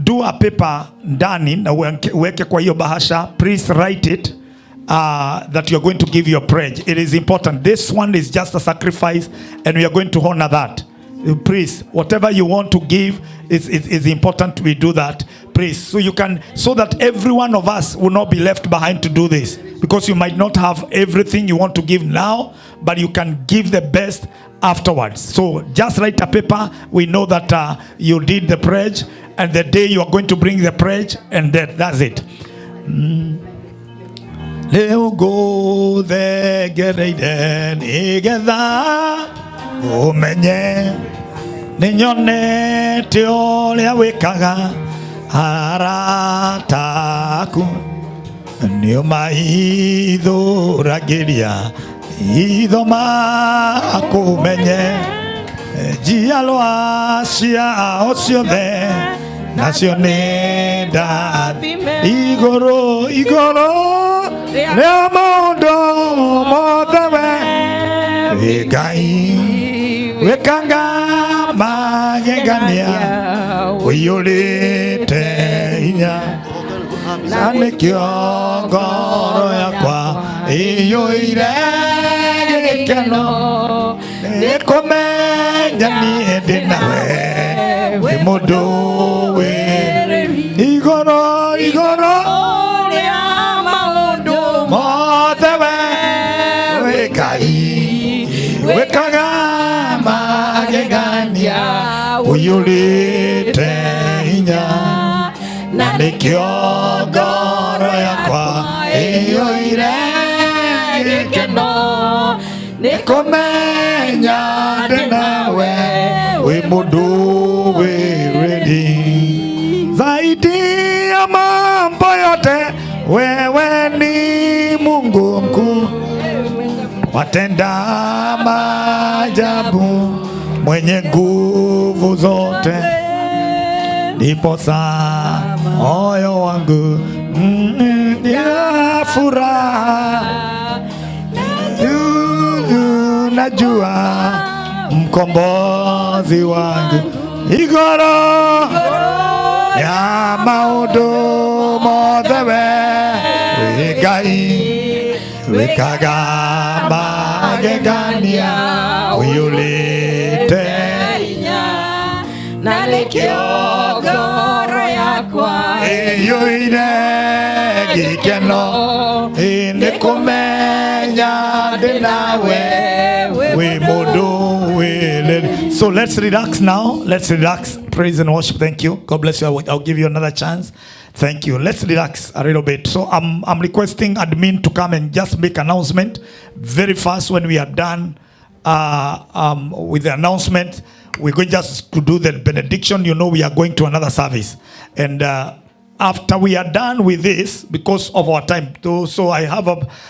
do a paper ndani na weke kwa hiyo bahasha. Please write it that you're going to give your pledge. It is important. This one is just a sacrifice and we are going to honor that. Please, whatever you want to give is important we do that. Please, so that every one of us will not be left behind to do this, because you might not have everything you want to give now, but you can give the best afterwards. So just write a paper. We know that you did the pledge, and the day you are going to bring the pledge, and that's it. Leo go the gereiden igetha umenye ninyonete ũrĩa wĩkaga arataku nĩo maithũragĩria itho makũmenye njiarwa ciao ciothe nacio nĩ ndathime igũrũ rĩa maũndũ mothe we wĩ Ngai wĩkaga magegania ũiyũrĩte hinya na nĩkĩo ngoro yakwa ĩiyũire gĩkeno nĩkũmenya niĩ ndĩ nawe wĩ mũndũ wĩ igũrũ rĩa maũndũ mothe we wĩ Ngai wĩkaga magegania ũiyũrĩte hinya na nĩkĩo ngoro yakwa ĩiyũire gĩkeno nĩkũmenya ndĩ nawe wĩ mũndũ wĩ ready zaidi ya mambo yote wewe ni Mungu mkuu watenda maajabu mwenye nguvu zote ndiposa moyo wangu ya furaha najua mkombozi wangu igoro ya maũndũ mothe we Ngai wĩkaga magegania ũiyũrĩte hinya na nĩkĩo ngoro yakwa ĩiyũire gĩkeno nĩkũmenya ndĩ nawe wĩ mũndũ wĩ. So let's relax now. Let's relax. Praise and worship. Thank you. God bless you. I'll give you another chance. Thank you. Let's relax a little bit. So I'm requesting admin to come and just make announcement very fast when we are done with the announcement. We're going just to do the benediction. You know, we are going to another service. And after we are done with this, because of our time, so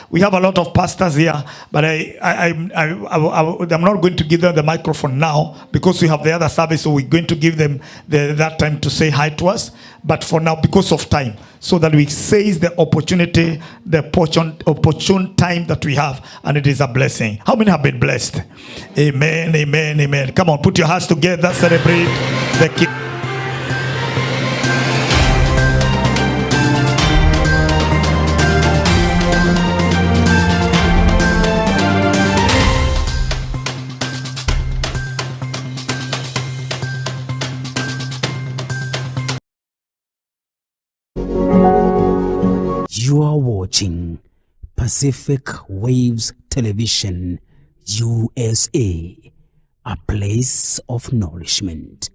we have a lot of pastors here, but I'm not going to give them the microphone now because we have the other service, so we're going to give them that time to say hi to us. But for now, because of time, so that we seize the opportunity, the opportune time that we have, and it is a blessing. How many have been blessed? Amen, amen, amen. Come on, put your hands together, celebrate the King. You are watching Pacific Waves Television, USA, a place of nourishment.